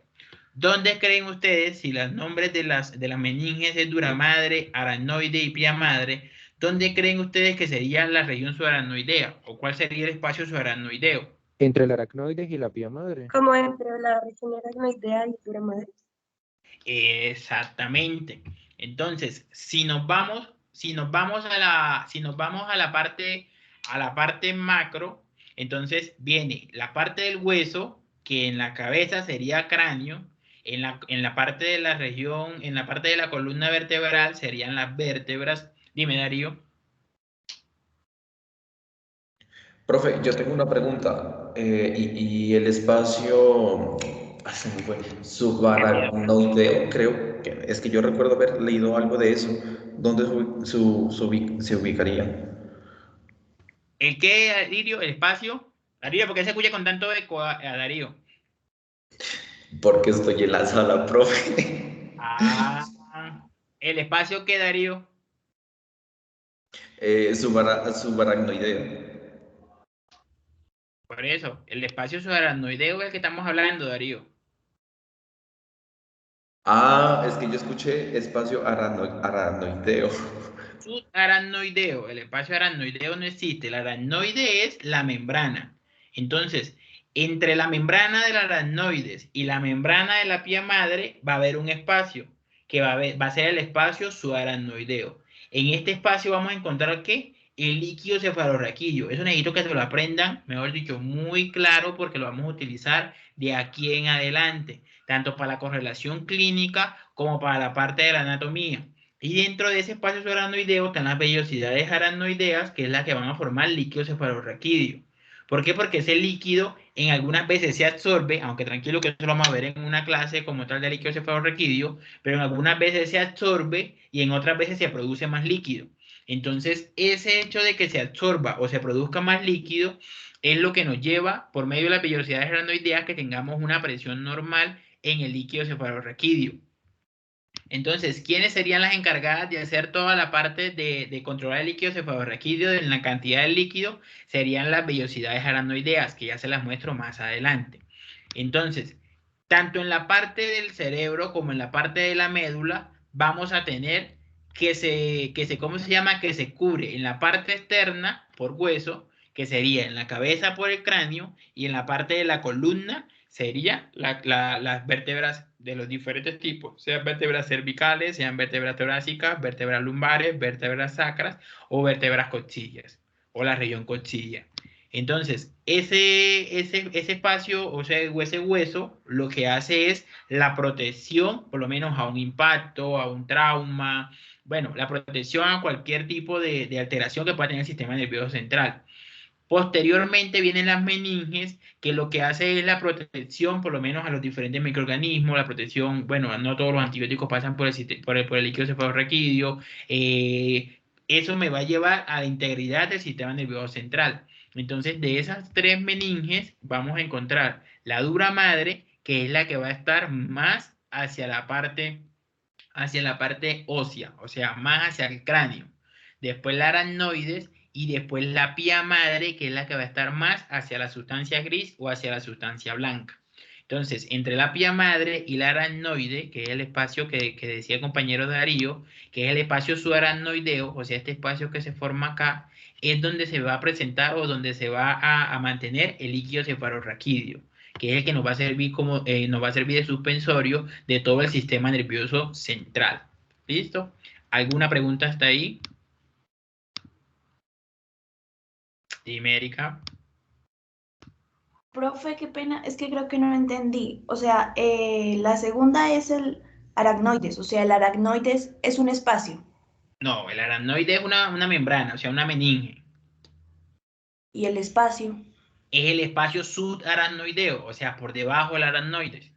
¿Dónde creen ustedes, si los nombres de las meninges es dura madre, aracnoide y pía madre, dónde creen ustedes que sería la región subaracnoidea? ¿O cuál sería el espacio subaracnoideo? Entre el aracnoides y la pía madre. Como entre la región aracnoidea y dura madre. Exactamente. Entonces, si nos vamos a la parte macro, entonces viene la parte del hueso, que en la cabeza sería cráneo, en la parte de la región, en la parte de la columna vertebral serían las vértebras. Dime, Darío. Profe, yo tengo una pregunta. Y el espacio se me fue, subaracnoideo, creo que es que yo recuerdo haber leído algo de eso. ¿Dónde se ubicaría? ¿El qué, Darío? ¿El espacio? Darío, ¿por qué se escucha con tanto eco a Darío? Porque estoy en la sala, profe. Ah, ¿el espacio qué, Darío? Subaracnoideo. Por eso, el espacio subaracnoideo es el que estamos hablando, Darío. Ah, es que yo escuché espacio aracnoideo. Subaracnoideo, el espacio aracnoideo no existe. El aracnoide es la membrana. Entonces, entre la membrana del aracnoides y la membrana de la pía madre va a haber un espacio que va a ser el espacio subaracnoideo. En este espacio vamos a encontrar ¿qué? El líquido cefalorraquídeo. Eso necesito que se lo aprendan, mejor dicho, muy claro porque lo vamos a utilizar de aquí en adelante, tanto para la correlación clínica como para la parte de la anatomía. Y dentro de ese espacio subaracnoideo están las vellosidades aracnoideas, que es la que van a formar líquido cefalorraquídeo. ¿Por qué? Porque ese líquido en algunas veces se absorbe, aunque tranquilo que eso lo vamos a ver en una clase como tal de líquido cefalorraquídeo, pero en algunas veces se absorbe y en otras veces se produce más líquido. Entonces, ese hecho de que se absorba o se produzca más líquido es lo que nos lleva, por medio de las vellosidades aracnoideas, que tengamos una presión normal en el líquido cefalorraquídeo. Entonces, ¿quiénes serían las encargadas de hacer toda la parte de controlar el líquido cefalorraquídeo en la cantidad de líquido? Serían las vellosidades aracnoideas, que ya se las muestro más adelante. Entonces, tanto en la parte del cerebro como en la parte de la médula, vamos a tener ¿cómo se llama? Que se cubre en la parte externa por hueso, que sería en la cabeza por el cráneo, y en la parte de la columna sería las vértebras de los diferentes tipos, sean vértebras cervicales, sean vértebras torácicas, vértebras lumbares, vértebras sacras o vértebras coxillas o la región coxilla. Entonces, ese espacio, o sea, ese hueso, lo que hace es la protección, por lo menos a un impacto, a un trauma, bueno, la protección a cualquier tipo de alteración que pueda tener el sistema nervioso central. Posteriormente vienen las meninges, que lo que hace es la protección, por lo menos a los diferentes microorganismos, la protección, bueno, no todos los antibióticos pasan por el líquido cefalorraquídeo. Eso me va a llevar a la integridad del sistema nervioso central. Entonces, de esas tres meninges, vamos a encontrar la dura madre, que es la que va a estar más hacia la parte ósea, o sea, más hacia el cráneo. Después la aracnoides y después la pía madre, que es la que va a estar más hacia la sustancia gris o hacia la sustancia blanca. Entonces, entre la pía madre y la aracnoide, que es el espacio que decía el compañero Darío, que es el espacio subaracnoideo, o sea, este espacio que se forma acá, es donde se va a presentar o donde se va a mantener el líquido cefalorraquídeo, que es el que nos va a servir nos va a servir de suspensorio de todo el sistema nervioso central. ¿Listo? ¿Alguna pregunta hasta ahí? Dime, Erika. Profe, qué pena, es que creo que no entendí. O sea, la segunda es el aracnoides, o sea, el aracnoides es un espacio No, el aracnoide es una membrana, o sea, una meninge. y el espacio. Es el espacio subaracnoideo, o sea, por debajo del aracnoide.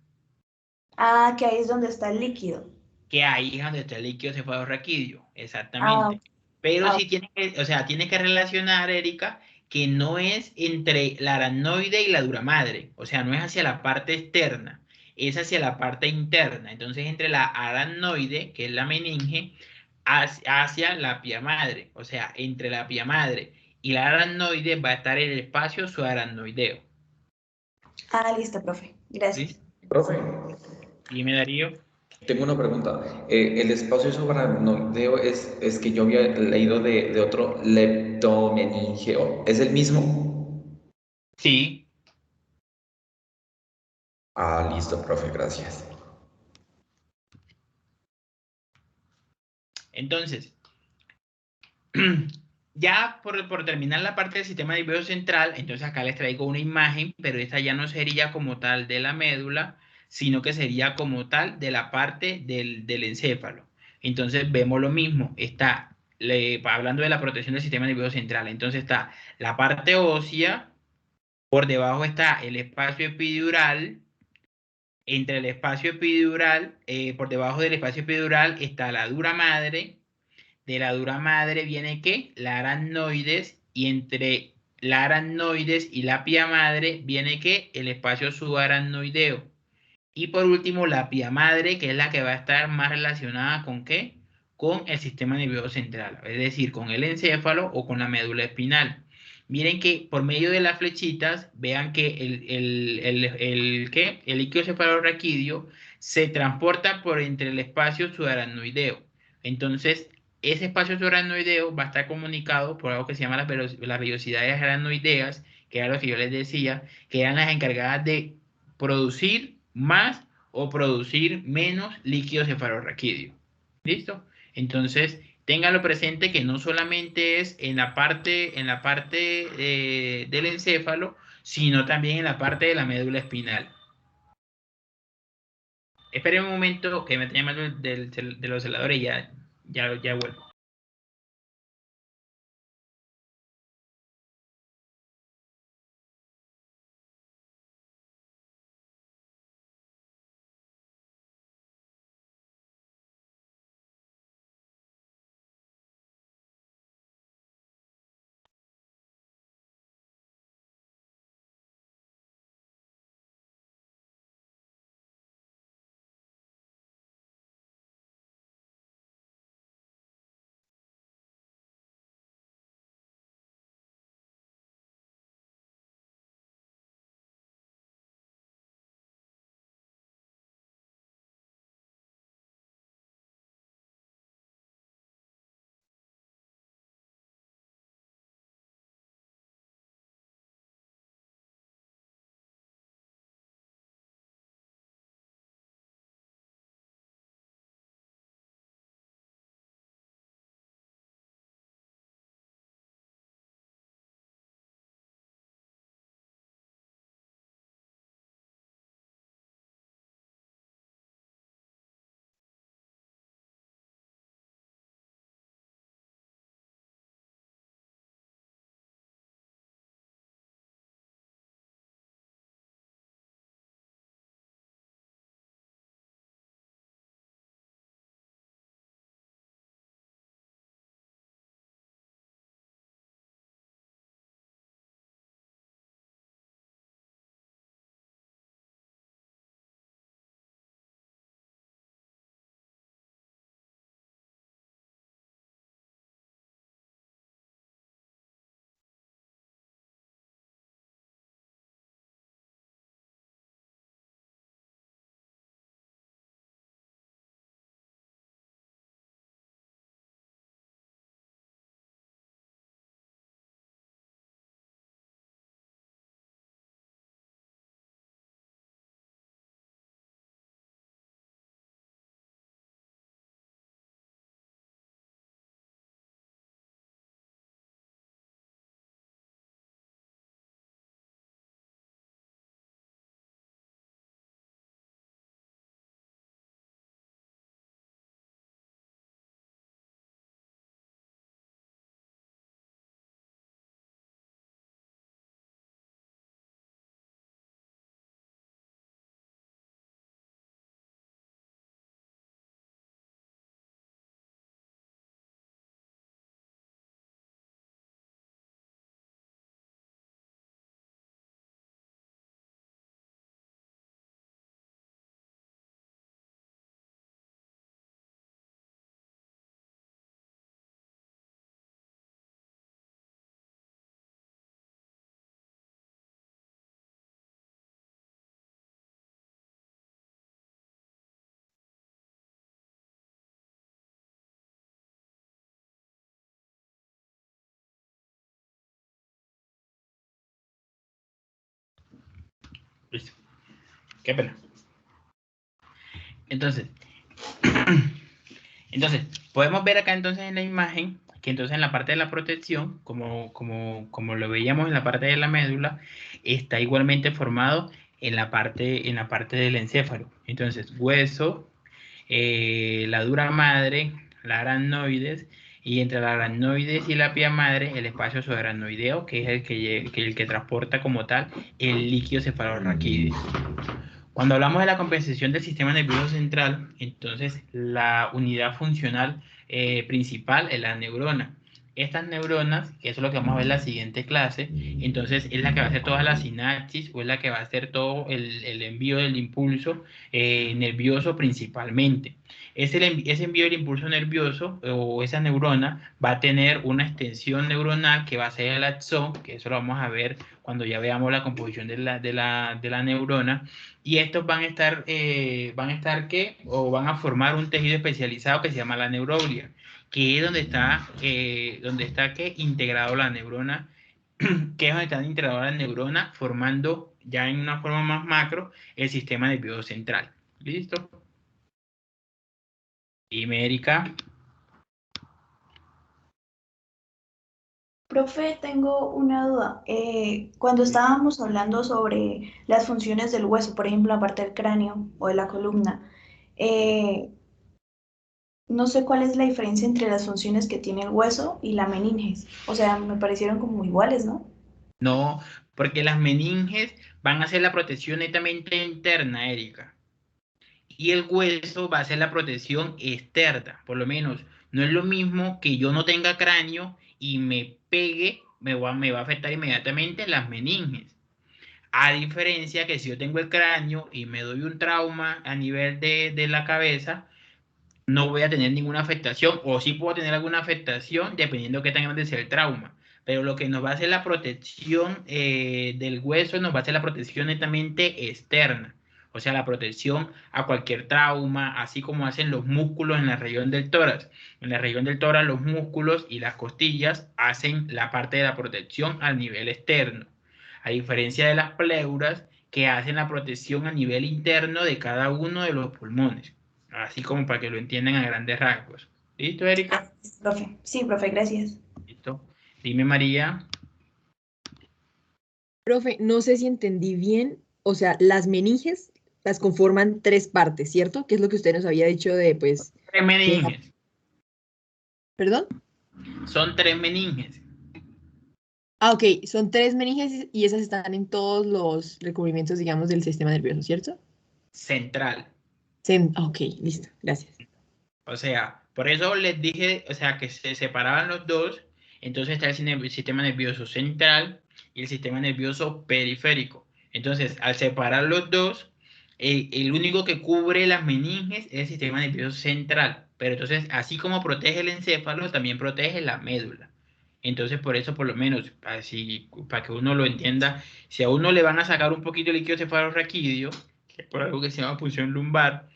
Ah, que ahí es donde está el líquido. Que ahí es donde está el líquido cefalorraquídeo, Ah, exactamente. Pero ah, sí tiene que, o sea, tiene que relacionar, Erika, que no es entre la aracnoide y la dura madre, o sea, no es hacia la parte externa, es hacia la parte interna. Entonces, entre la aracnoide, que es la meninge, hacia la pía madre, o sea, entre la pía madre y la aracnoide va a estar el espacio subaracnoideo. listo, profe. Gracias. ¿Listo? Profe, Dime, Darío. tengo una pregunta. El espacio subaracnoideo es que yo había leído de otro leptomeningeo. ¿Es el mismo? Sí. Ah, listo, profe, gracias. Entonces, ya por terminar la parte del sistema nervioso central, entonces acá les traigo una imagen, pero esta ya no sería como tal de la médula, sino que sería como tal de la parte del encéfalo. Entonces vemos lo mismo, está hablando de la protección del sistema nervioso central, entonces está la parte ósea, por debajo está el espacio epidural, entre el espacio epidural, por debajo del espacio epidural está la dura madre. De la dura madre viene ¿qué? La aracnoides, y entre la aracnoides y la pía madre viene ¿qué? El espacio subaracnoideo. Y por último, la pía madre, que es la que va a estar más relacionada con ¿qué? Con el sistema nervioso central, es decir, con el encéfalo o con la médula espinal. Miren que por medio de las flechitas, vean que ¿qué? El líquido cefalorraquídeo se transporta por entre el espacio subaracnoideo. Entonces, ese espacio subaracnoideo va a estar comunicado por algo que se llama las vellosidades aracnoideas, que era lo que yo les decía, que eran las encargadas de producir más o producir menos líquido cefalorraquídeo. ¿Listo? Entonces, ténganlo presente que no solamente es en la parte del encéfalo, sino también en la parte de la médula espinal. Esperen un momento que me están llamando de los celadores y ya vuelvo. Listo. Qué pena. Entonces, podemos ver acá entonces en la imagen que entonces en la parte de la protección, como lo veíamos en la parte de la médula, está igualmente formado en la parte del encéfalo. Entonces, hueso, la dura madre, la aracnoides, y entre la aracnoides y la pía madre, el espacio subaracnoideo, que es el que transporta como tal el líquido cefalorraquídeo. Cuando hablamos de la compensación del sistema nervioso central, entonces la unidad funcional principal es la neurona. Estas neuronas, que eso es lo que vamos a ver en la siguiente clase, entonces es la que va a hacer toda la sinapsis o es la que va a hacer todo el envío del impulso nervioso principalmente. Ese envío del impulso nervioso o esa neurona va a tener una extensión neuronal que va a ser el axón, que eso lo vamos a ver cuando ya veamos la composición de la neurona. Y estos van a estar ¿qué? O van a formar un tejido especializado que se llama la neuroglia, que es donde está ¿qué? Integrado la neurona, que es donde está integrada la neurona, formando ya en una forma más macro el sistema nervioso central. ¿Listo? Dime, Erika. Profe, tengo una duda. Cuando estábamos hablando sobre las funciones del hueso, por ejemplo, la parte del cráneo o de la columna, eh, no sé cuál es la diferencia entre las funciones que tiene el hueso y la meninges. O sea, me parecieron como iguales, ¿no? No, porque las meninges van a ser la protección netamente interna, Erika. Y el hueso va a ser la protección externa. Por lo menos, no es lo mismo que yo no tenga cráneo y me pegue, me va a afectar inmediatamente las meninges. A diferencia que si yo tengo el cráneo y me doy un trauma a nivel de la cabeza, no voy a tener ninguna afectación, o sí puedo tener alguna afectación dependiendo de qué tan grande sea el trauma. Pero lo que nos va a hacer la protección del hueso, nos va a hacer la protección netamente externa. O sea, la protección a cualquier trauma, así como hacen los músculos en la región del tórax. En la región del tórax, los músculos y las costillas hacen la parte de la protección a nivel externo. A diferencia de las pleuras, que hacen la protección a nivel interno de cada uno de los pulmones. Así como para que lo entiendan a grandes rasgos. ¿Listo, Erika? Profe. Sí, profe, gracias. Listo. Dime, María. Profe, no sé si entendí bien, o sea, las meninges las conforman tres partes, ¿cierto? Que es lo que usted nos había dicho de, pues... Tres meninges. ¿Perdón? Son tres meninges. Ah, ok, son tres meninges y esas están en todos los recubrimientos, digamos, del sistema nervioso, ¿cierto? Central. Ok, listo, gracias. O sea, por eso les dije, o sea, que se separaban los dos. Entonces está el sistema nervioso central y el sistema nervioso periférico. Entonces, al separar los dos, el único que cubre las meninges es el sistema nervioso central. Pero entonces, así como protege el encéfalo, también protege la médula. Entonces, por eso, por lo menos, así, para que uno lo entienda, si a uno le van a sacar un poquito de líquido cefalorraquídeo, que es por algo que se llama punción lumbar,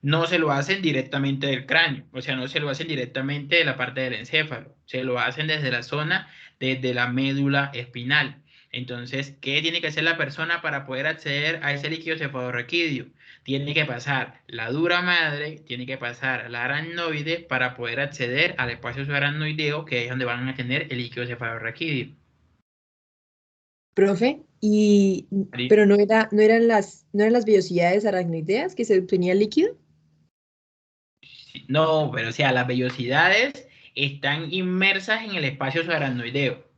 no se lo hacen directamente del cráneo, o sea, no se lo hacen directamente de la parte del encéfalo, se lo hacen desde la zona, desde la médula espinal. Entonces, ¿qué tiene que hacer la persona para poder acceder a ese líquido cefalorraquídeo? Tiene que pasar la dura madre, tiene que pasar la aracnoide para poder acceder al espacio subaracnoideo, que es donde van a tener el líquido cefalorraquídeo. Profe, pero no eran las vellosidades aracnoideas que se obtenía el líquido. No, pero o sea, las vellosidades están inmersas en el espacio subaracnoideo.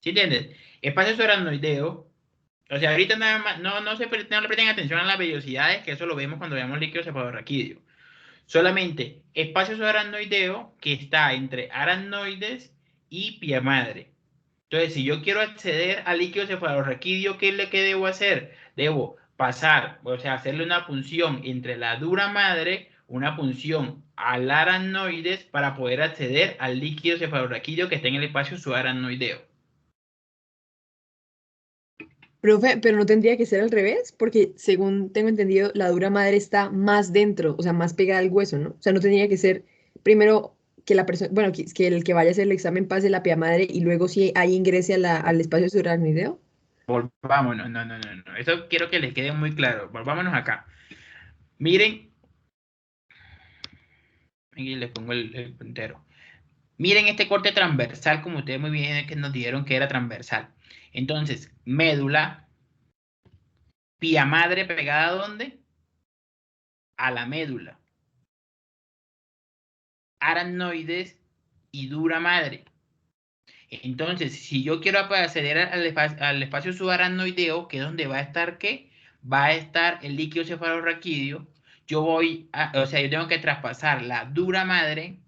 ¿Sí entiendes? Espacio subaracnoideo. O sea, ahorita nada más, no le presten atención a las vellosidades, que eso lo vemos cuando veamos líquido cefalorraquídeo. Solamente espacio subaracnoideo que está entre aracnoides y pie madre. Entonces, si yo quiero acceder al líquido cefalorraquídeo, ¿qué debo hacer? Debo pasar, o sea, hacerle una punción entre la dura madre, una punción al aracnoides para poder acceder al líquido cefalorraquídeo que está en el espacio subaracnoideo. Profe, pero no tendría que ser al revés, porque según tengo entendido, la dura madre está más dentro, o sea, más pegada al hueso, ¿no? O sea, no tendría que ser primero que la persona, bueno, que el que vaya a hacer el examen pase la pía madre y luego sí ahí ingrese al espacio subaracnoideo? Volvámonos, no. Eso quiero que les quede muy claro. Volvámonos acá. Miren, aquí les pongo el puntero. Miren este corte transversal, como ustedes muy bien que nos dijeron que era transversal. Entonces, médula, pía madre pegada ¿a dónde? A la médula. Aracnoides y dura madre. Entonces, si yo quiero acceder al espacio subaracnoideo, que es donde va a estar ¿qué? Va a estar el líquido cefalorraquídeo. O sea, yo tengo que traspasar la dura madre,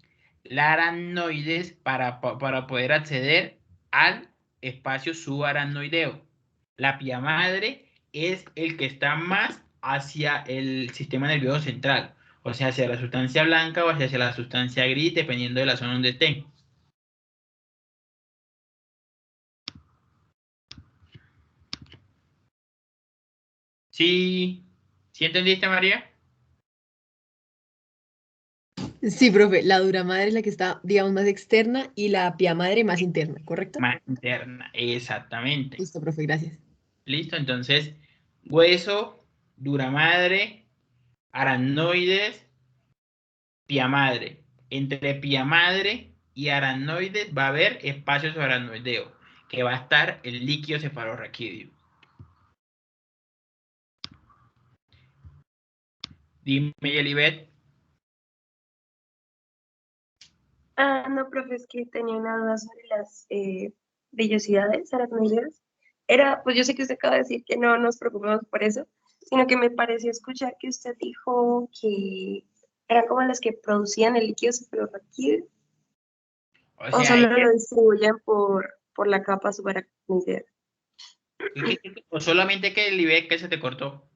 la aracnoides, para poder acceder al espacio subaracnoideo. La pía madre es el que está más hacia el sistema nervioso central, o sea, hacia la sustancia blanca o hacia la sustancia gris, dependiendo de la zona donde estén. ¿Sí? ¿Sí entendiste, María? Sí, profe, la dura madre es la que está, digamos, más externa y la pía madre más interna, ¿correcto? Más interna, exactamente. Listo, profe, gracias. Listo, entonces, hueso, dura madre, aracnoides, pía madre. Entre pía madre y aracnoides va a haber espacio subaracnoideo, que va a estar el líquido cefalorraquídeo. Dime, Yelibet. No, profe, es que tenía una duda sobre las vellosidades aracnoideas. Era, pues yo sé que usted acaba de decir que no nos preocupemos por eso, sino que me pareció escuchar que usted dijo que eran como las que producían el líquido cefalorraquídeo, O o sea, solo lo distribuyen por la capa subaracnoidea, o solamente que Yelibet que se te cortó.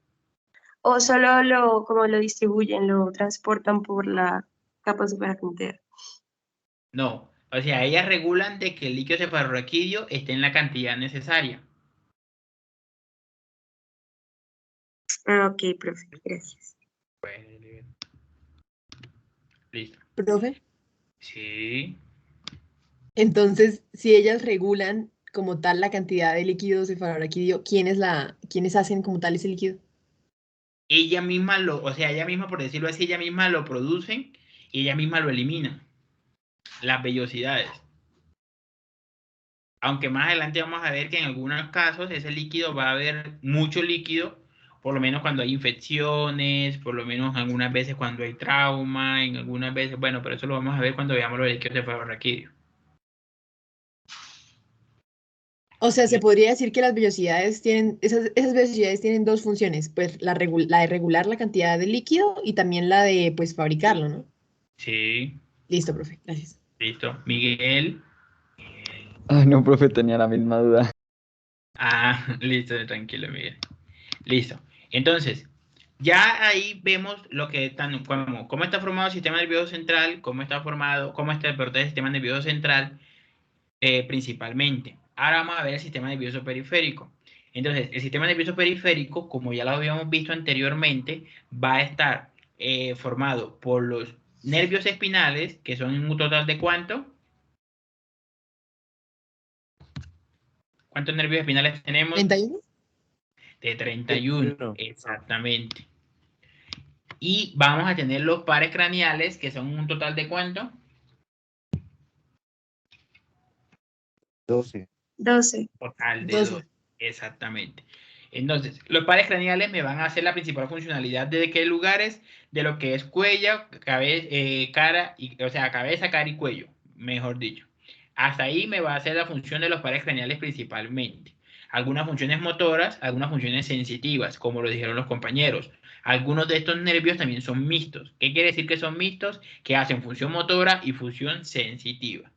o solo como lo distribuyen, lo transportan por la capa subaracnoidea. No, o sea, ellas regulan de que el líquido cefalorraquídeo esté en la cantidad necesaria. Ok, profe, gracias. Bueno, Yelibet. Listo. Profe, Sí. entonces, si ellas regulan como tal la cantidad de líquido cefalorraquídeo, ¿quiénes hacen como tal ese líquido? Ella misma o sea, ella misma, por decirlo así, ella misma lo producen y ella misma lo elimina. Las vellosidades. Aunque más adelante vamos a ver que en algunos casos ese líquido va a haber mucho líquido, por lo menos cuando hay infecciones, por lo menos algunas veces cuando hay trauma, en algunas veces, bueno, pero eso lo vamos a ver cuando veamos los líquidos cefalorraquídeos. O sea, se podría decir que las vellosidades tienen, esas vellosidades tienen dos funciones, pues la de regular la cantidad de líquido y también la de, pues, fabricarlo, ¿no? Sí, Listo, profe, gracias. listo. Miguel. Ay, no, profe, tenía la misma duda. Listo, tranquilo, Miguel. Listo. Entonces, ya ahí vemos lo que cómo está formado el sistema nervioso central, cómo está el sistema nervioso central principalmente. Ahora vamos a ver el sistema nervioso periférico. Entonces, el sistema nervioso periférico, como ya lo habíamos visto anteriormente, va a estar formado por los nervios espinales, que son un total de ¿cuánto? ¿Cuántos nervios espinales tenemos? 31. De 31, exactamente. Y vamos a tener los pares craneales, que son un total de ¿cuánto? 12. Total de 12, exactamente. Entonces, los pares craneales me van a hacer la principal funcionalidad de qué lugares, de lo que es cuello, cara, o sea, cabeza, cara y cuello, mejor dicho. Hasta ahí me va a hacer la función de los pares craneales principalmente. Algunas funciones motoras, algunas funciones sensitivas, como lo dijeron los compañeros. Algunos de estos nervios también son mixtos. ¿Qué quiere decir que son mixtos? Que hacen función motora y función sensitiva.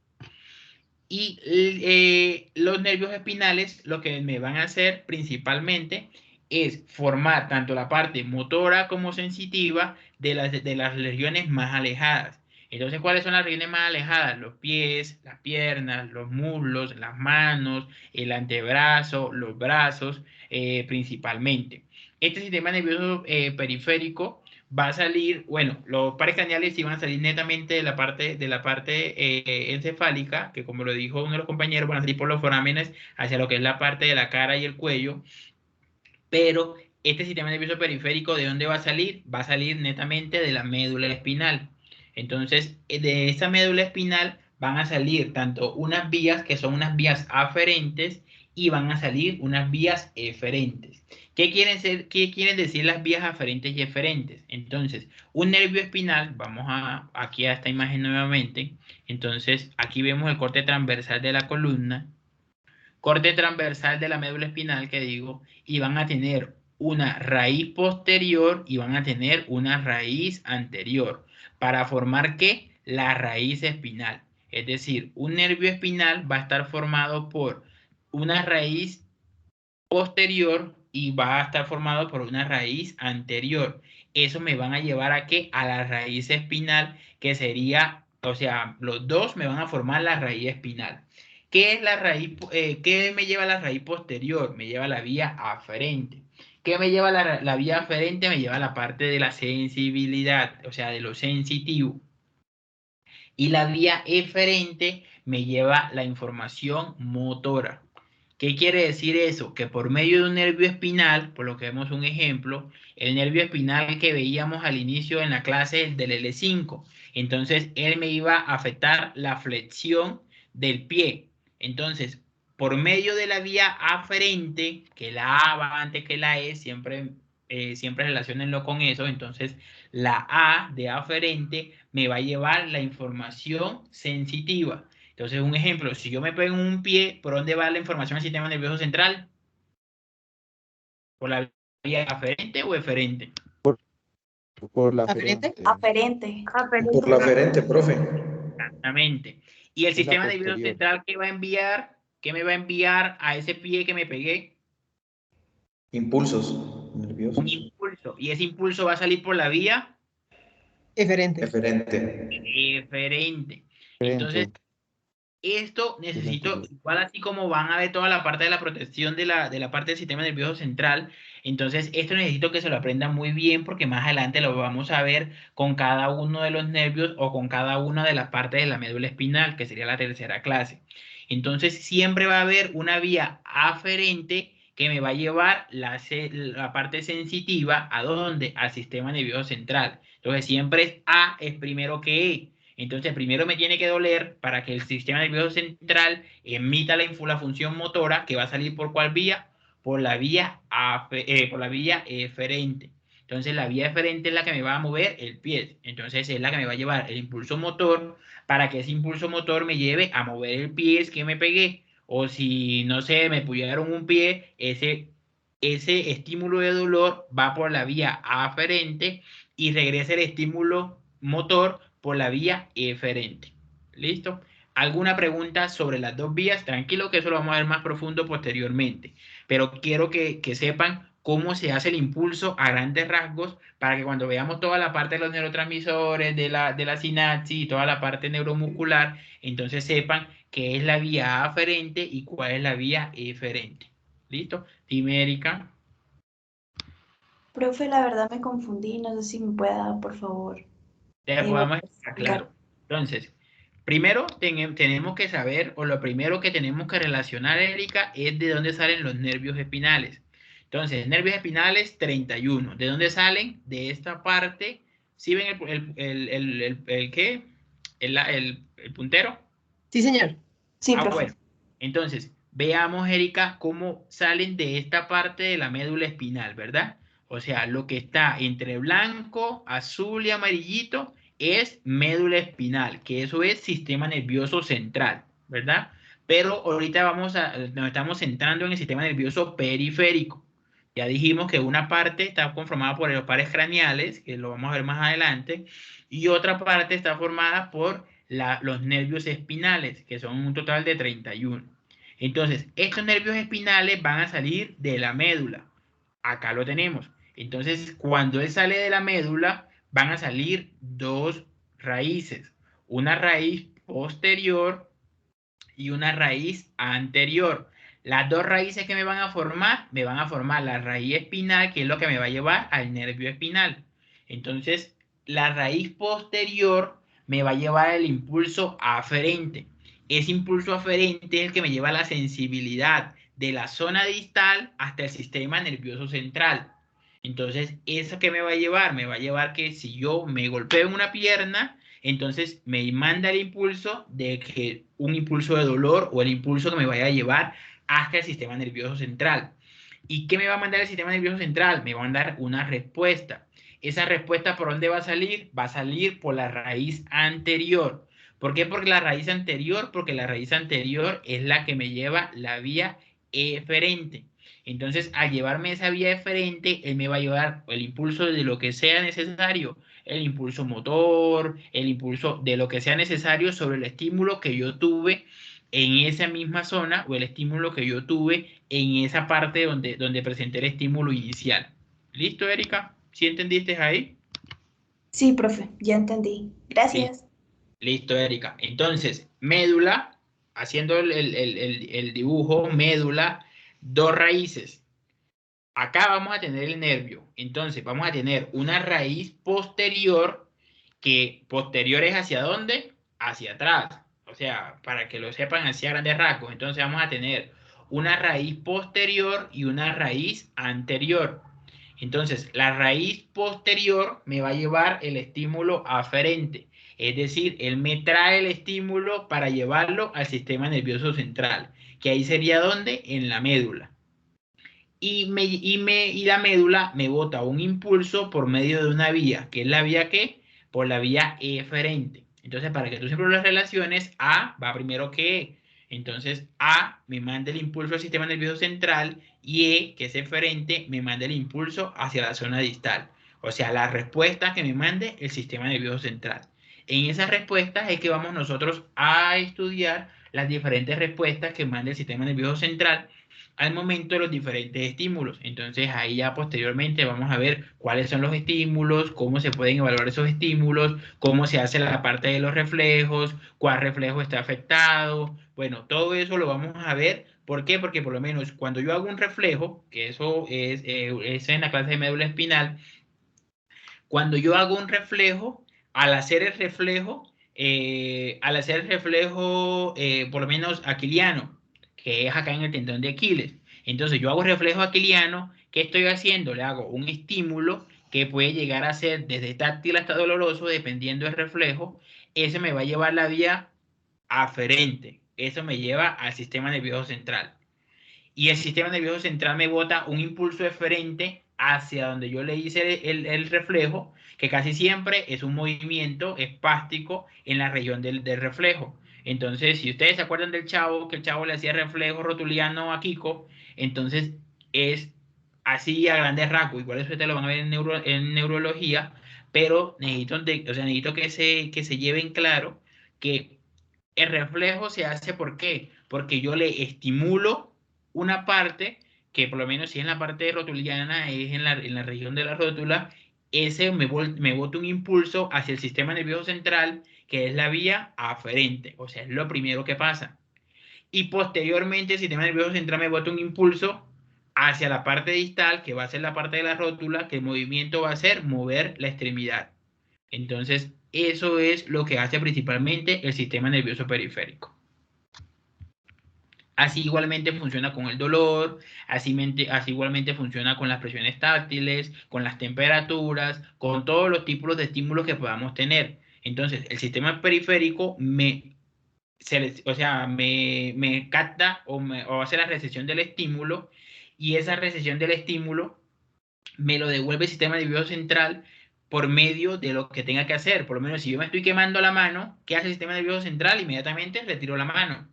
Y los nervios espinales lo que me van a hacer principalmente es formar tanto la parte motora como sensitiva de las regiones más alejadas. Entonces, ¿cuáles son las regiones más alejadas? Los pies, las piernas, los muslos, las manos, el antebrazo, los brazos, principalmente. Este sistema nervioso periférico va a salir, bueno, los pares craneales sí van a salir netamente de la parte encefálica, que como lo dijo uno de los compañeros, van a salir por los forámenes hacia lo que es la parte de la cara y el cuello, pero este sistema nervioso periférico, ¿de dónde va a salir? Va a salir netamente de la médula espinal. Entonces, de esa médula espinal van a salir tanto unas vías que son unas vías aferentes y van a salir unas vías eferentes. ¿Qué quieren decir las vías aferentes y eferentes? Entonces, un nervio espinal, vamos aquí a esta imagen nuevamente. Entonces, aquí vemos el corte transversal de la columna, corte transversal de la médula espinal, que digo, y van a tener una raíz posterior y van a tener una raíz anterior. ¿Para formar qué? La raíz espinal. Es decir, un nervio espinal va a estar formado por una raíz posterior y va a estar formado por una raíz anterior. Eso me van a llevar ¿a qué? A la raíz espinal, que sería, o sea, los dos me van a formar la raíz espinal. ¿Qué es la raíz? ¿Qué me lleva a la raíz posterior? Me lleva a la vía aferente. ¿Qué me lleva a la vía aferente? Me lleva a la parte de la sensibilidad, o sea, de lo sensitivo. Y la vía eferente me lleva la información motora. ¿Qué quiere decir eso? Que por medio de un nervio espinal, por lo que vemos un ejemplo, el nervio espinal que veíamos al inicio en la clase del L5, entonces él me iba a afectar la flexión del pie. Entonces, por medio de la vía aferente, que la A va antes que la E, siempre relaciónenlo con eso. Entonces, la A de aferente me va a llevar la información sensitiva. Entonces, un ejemplo, si yo me pego en un pie, ¿por dónde va la información al sistema nervioso central? ¿Por la vía aferente o eferente? Por la ¿Aferente? aferente. Aferente. Por la aferente, profe. Exactamente. ¿Y el Es la sistema nervioso posterior. central qué va a enviar? ¿Qué me va a enviar a ese pie que me pegué? Impulsos Un nerviosos. impulso. ¿Y ese impulso va a salir por la vía? Eferente. Eferente. Eferente. Entonces, Frente. esto Es la necesito, anterior. igual así como van a ver toda la parte de la protección de la parte del sistema nervioso central, entonces esto necesito que se lo aprendan muy bien porque más adelante lo vamos a ver con cada uno de los nervios o con cada una de las partes de la médula espinal, que sería la tercera clase. Entonces siempre va a haber una vía aferente que me va a llevar la parte sensitiva ¿a dónde? Al sistema nervioso central. Entonces siempre A es primero que E. Entonces, primero me tiene que doler para que el sistema nervioso central emita la función motora, que va a salir ¿por cuál vía? Por la vía eferente. Entonces, la vía eferente es la que me va a mover el pie. Entonces, es la que me va a llevar el impulso motor para que ese impulso motor me lleve a mover el pie que me pegué. O si, no sé, me pullaron un pie, ese estímulo de dolor va por la vía aferente y regresa el estímulo motor por la vía eferente. ¿Listo? ¿Alguna pregunta sobre las dos vías? Tranquilo que eso lo vamos a ver más profundo posteriormente. Pero quiero que sepan cómo se hace el impulso a grandes rasgos para que cuando veamos toda la parte de los neurotransmisores, de la sinapsis y toda la parte neuromuscular, entonces sepan qué es la vía aferente y cuál es la vía eferente. ¿Listo? Dime, Erika. Profe, la verdad me confundí, no sé si me pueda, por favor. Vamos a explicar, claro. Entonces, primero tenemos que saber, o lo primero que tenemos que relacionar, Erika, es de dónde salen los nervios espinales. Entonces, nervios espinales 31. ¿De dónde salen? De esta parte. ¿Sí ven el qué? ¿El puntero? Sí, señor. Sí, profe. Bueno. Entonces, veamos, Erika, cómo salen de esta parte de la médula espinal, ¿verdad? O sea, lo que está entre blanco, azul y amarillito es médula espinal, que eso es sistema nervioso central, ¿verdad? Pero ahorita nos estamos centrando en el sistema nervioso periférico. Ya dijimos que una parte está conformada por los pares craneales, que lo vamos a ver más adelante, y otra parte está formada por los nervios espinales, que son un total de 31. Entonces, estos nervios espinales van a salir de la médula. Acá lo tenemos. Entonces, cuando él sale de la médula, van a salir dos raíces. Una raíz posterior y una raíz anterior. Las dos raíces que me van a formar la raíz espinal, que es lo que me va a llevar al nervio espinal. Entonces, la raíz posterior me va a llevar el impulso aferente. Ese impulso aferente es el que me lleva a la sensibilidad de la zona distal hasta el sistema nervioso central. Entonces, ¿eso qué me va a llevar? Me va a llevar que si yo me golpeo en una pierna, entonces me manda el impulso de que un impulso de dolor o el impulso que me vaya a llevar hasta el sistema nervioso central. ¿Y qué me va a mandar el sistema nervioso central? Me va a mandar una respuesta. ¿Esa respuesta por dónde va a salir? Va a salir por la raíz anterior. ¿Por qué? Porque la raíz anterior, porque la raíz anterior es la que me lleva la vía eferente. Entonces, al llevarme esa vía eferente, él me va a llevar el impulso de lo que sea necesario, el impulso motor, el impulso de lo que sea necesario sobre el estímulo que yo tuve en esa misma zona o el estímulo que yo tuve en esa parte donde presenté el estímulo inicial. ¿Listo, Erika? ¿Sí entendiste ahí? Sí, profe, ya entendí. Gracias. Listo, Erika. Entonces, médula, haciendo el dibujo, médula, dos raíces. Acá vamos a tener el nervio. Entonces, vamos a tener una raíz posterior, que posterior es hacia dónde? Hacia atrás. O sea, para que lo sepan hacia grandes rasgos. Entonces, vamos a tener una raíz posterior y una raíz anterior. Entonces, la raíz posterior me va a llevar el estímulo aferente. Es decir, él me trae el estímulo para llevarlo al sistema nervioso central, que ahí sería ¿dónde? En la médula. Y la médula me bota un impulso por medio de una vía, que es la vía ¿qué? Por la vía eferente. Entonces, para que tú siempre las relaciones, A va primero que E. Entonces, A me manda el impulso al sistema nervioso central y E, que es eferente, me manda el impulso hacia la zona distal. O sea, la respuesta que me mande el sistema nervioso central. En esas respuestas es que vamos nosotros a estudiar las diferentes respuestas que manda el sistema nervioso central al momento de los diferentes estímulos. Entonces ahí ya posteriormente vamos a ver cuáles son los estímulos, cómo se pueden evaluar esos estímulos, cómo se hace la parte de los reflejos, cuál reflejo está afectado. Bueno, todo eso lo vamos a ver. ¿Por qué? Porque por lo menos cuando yo hago un reflejo, que eso es en la clase de médula espinal, cuando yo hago un reflejo, al hacer el reflejo, por lo menos aquiliano, que es acá en el tendón de Aquiles. Entonces yo hago reflejo aquiliano, ¿qué estoy haciendo? Le hago un estímulo que puede llegar a ser desde táctil hasta doloroso, dependiendo del reflejo. Ese me va a llevar la vía aferente. Eso me lleva al sistema nervioso central. Y el sistema nervioso central me bota un impulso eferente hacia donde yo le hice el reflejo, que casi siempre es un movimiento espástico en la región del reflejo. Entonces, si ustedes se acuerdan del Chavo, que el Chavo le hacía reflejo rotuliano a Kiko, entonces es así a grandes rasgos. Igual eso ustedes lo van a ver en neurología, pero necesito que se lleven claro que el reflejo se hace ¿por qué? Porque yo le estimulo una parte que por lo menos si es en la parte rotuliana, es en la región de la rótula, ese me bota un impulso hacia el sistema nervioso central, que es la vía aferente, o sea, es lo primero que pasa. Y posteriormente el sistema nervioso central me bota un impulso hacia la parte distal, que va a ser la parte de la rótula, que el movimiento va a ser mover la extremidad. Entonces, eso es lo que hace principalmente el sistema nervioso periférico. Así igualmente funciona con el dolor, así igualmente funciona con las presiones táctiles, con las temperaturas, con todos los tipos de estímulos que podamos tener. Entonces, el sistema periférico me capta o hace la recepción del estímulo, y esa recepción del estímulo me lo devuelve el sistema nervioso central por medio de lo que tenga que hacer. Por lo menos si yo me estoy quemando la mano, ¿qué hace el sistema nervioso central? Inmediatamente retiro la mano.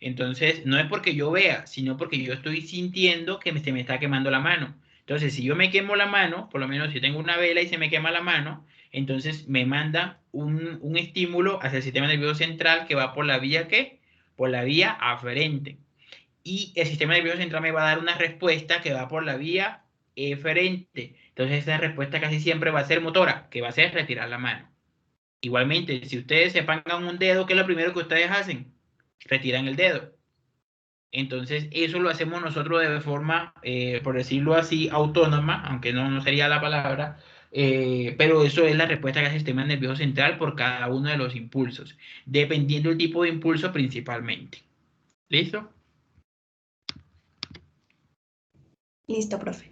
Entonces, no es porque yo vea, sino porque yo estoy sintiendo que se me está quemando la mano. Entonces, si yo me quemo la mano, por lo menos si tengo una vela y se me quema la mano, entonces me manda un estímulo hacia el sistema nervioso central que va por la vía ¿qué? Por la vía aferente. Y el sistema nervioso central me va a dar una respuesta que va por la vía eferente. Entonces esa respuesta casi siempre va a ser motora, que va a ser retirar la mano. Igualmente, si ustedes se pangan un dedo, ¿qué es lo primero que ustedes hacen? Retiran el dedo. Entonces eso lo hacemos nosotros de forma, por decirlo así, autónoma, aunque no sería la palabra, pero eso es la respuesta que hace el sistema nervioso central por cada uno de los impulsos, dependiendo del tipo de impulso principalmente. ¿Listo? Listo, profe.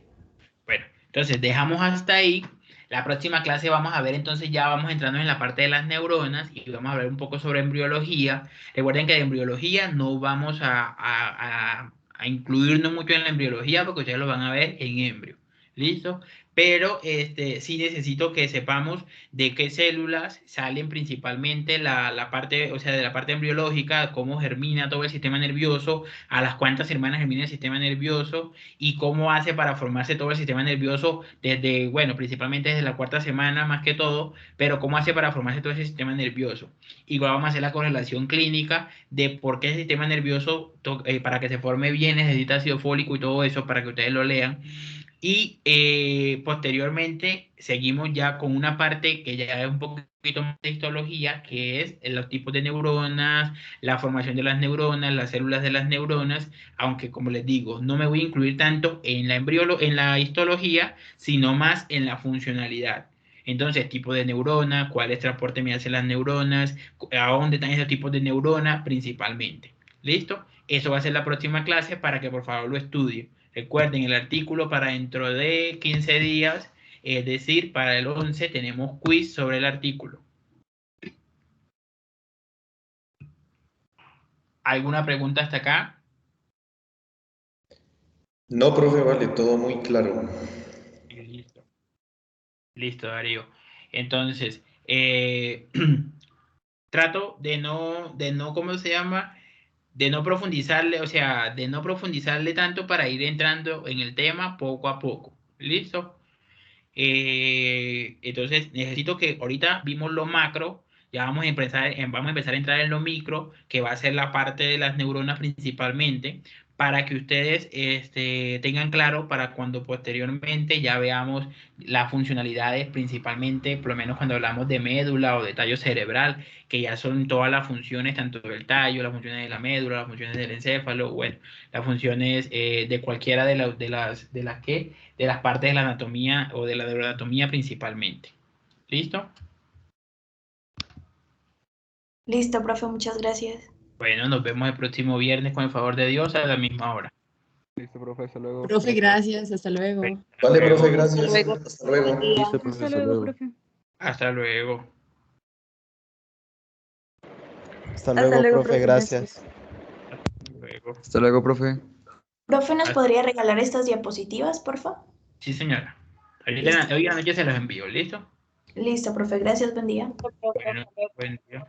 Bueno, entonces dejamos hasta ahí. La próxima clase vamos a ver, entonces ya vamos entrando en la parte de las neuronas y vamos a hablar un poco sobre embriología. Recuerden que de embriología no vamos a incluirnos mucho en la embriología porque ustedes lo van a ver en embrio. ¿Listo? Pero sí necesito que sepamos de qué células salen principalmente la parte, o sea, de la parte embriológica, cómo germina todo el sistema nervioso, a las cuántas hermanas germina el sistema nervioso y cómo hace para formarse todo el sistema nervioso desde, bueno, principalmente desde la cuarta semana más que todo, pero cómo hace para formarse todo ese sistema nervioso. Igual vamos a hacer la correlación clínica de por qué el sistema nervioso, para que se forme bien, necesita ácido fólico y todo eso para que ustedes lo lean. Y posteriormente seguimos ya con una parte que ya es un poquito más de histología, que es los tipos de neuronas, la formación de las neuronas, las células de las neuronas, aunque como les digo, no me voy a incluir tanto en la histología, sino más en la funcionalidad. Entonces, tipo de neurona, cuál transporte me hacen las neuronas, a dónde están esos tipos de neuronas principalmente. ¿Listo? Eso va a ser la próxima clase para que por favor lo estudien. Recuerden el artículo para dentro de 15 días, es decir, para el 11 tenemos quiz sobre el artículo. ¿Alguna pregunta hasta acá? No, profe, vale, todo muy claro. Listo. Listo, Darío. Entonces, trato de no, ¿cómo se llama? De no profundizarle, o sea, de no profundizarle tanto para ir entrando en el tema poco a poco. ¿Listo? Entonces necesito que ahorita vimos lo macro, ya vamos a empezar a entrar en lo micro, que va a ser la parte de las neuronas principalmente, para que ustedes tengan claro para cuando posteriormente ya veamos las funcionalidades principalmente, por lo menos cuando hablamos de médula o de tallo cerebral, que ya son todas las funciones, tanto del tallo, las funciones de la médula, las funciones del encéfalo, bueno, las funciones de cualquiera de las partes de la anatomía o de la neuroanatomía principalmente. ¿Listo? Listo, profe, muchas gracias. Bueno, nos vemos el próximo viernes con el favor de Dios a la misma hora. Listo, profe, hasta luego. Profe, gracias, hasta luego. Vale, profe, gracias. Hasta luego. Hasta luego. Listo, profe, hasta luego. profe. Hasta luego. Hasta luego, profe, gracias. Hasta luego. Hasta luego, profe. Profe, ¿nos podría regalar estas diapositivas, por favor? Sí, señora. Listo. Hoy a la noche se los envío, ¿listo? Listo, profe, gracias, buen día. Bueno, buen día.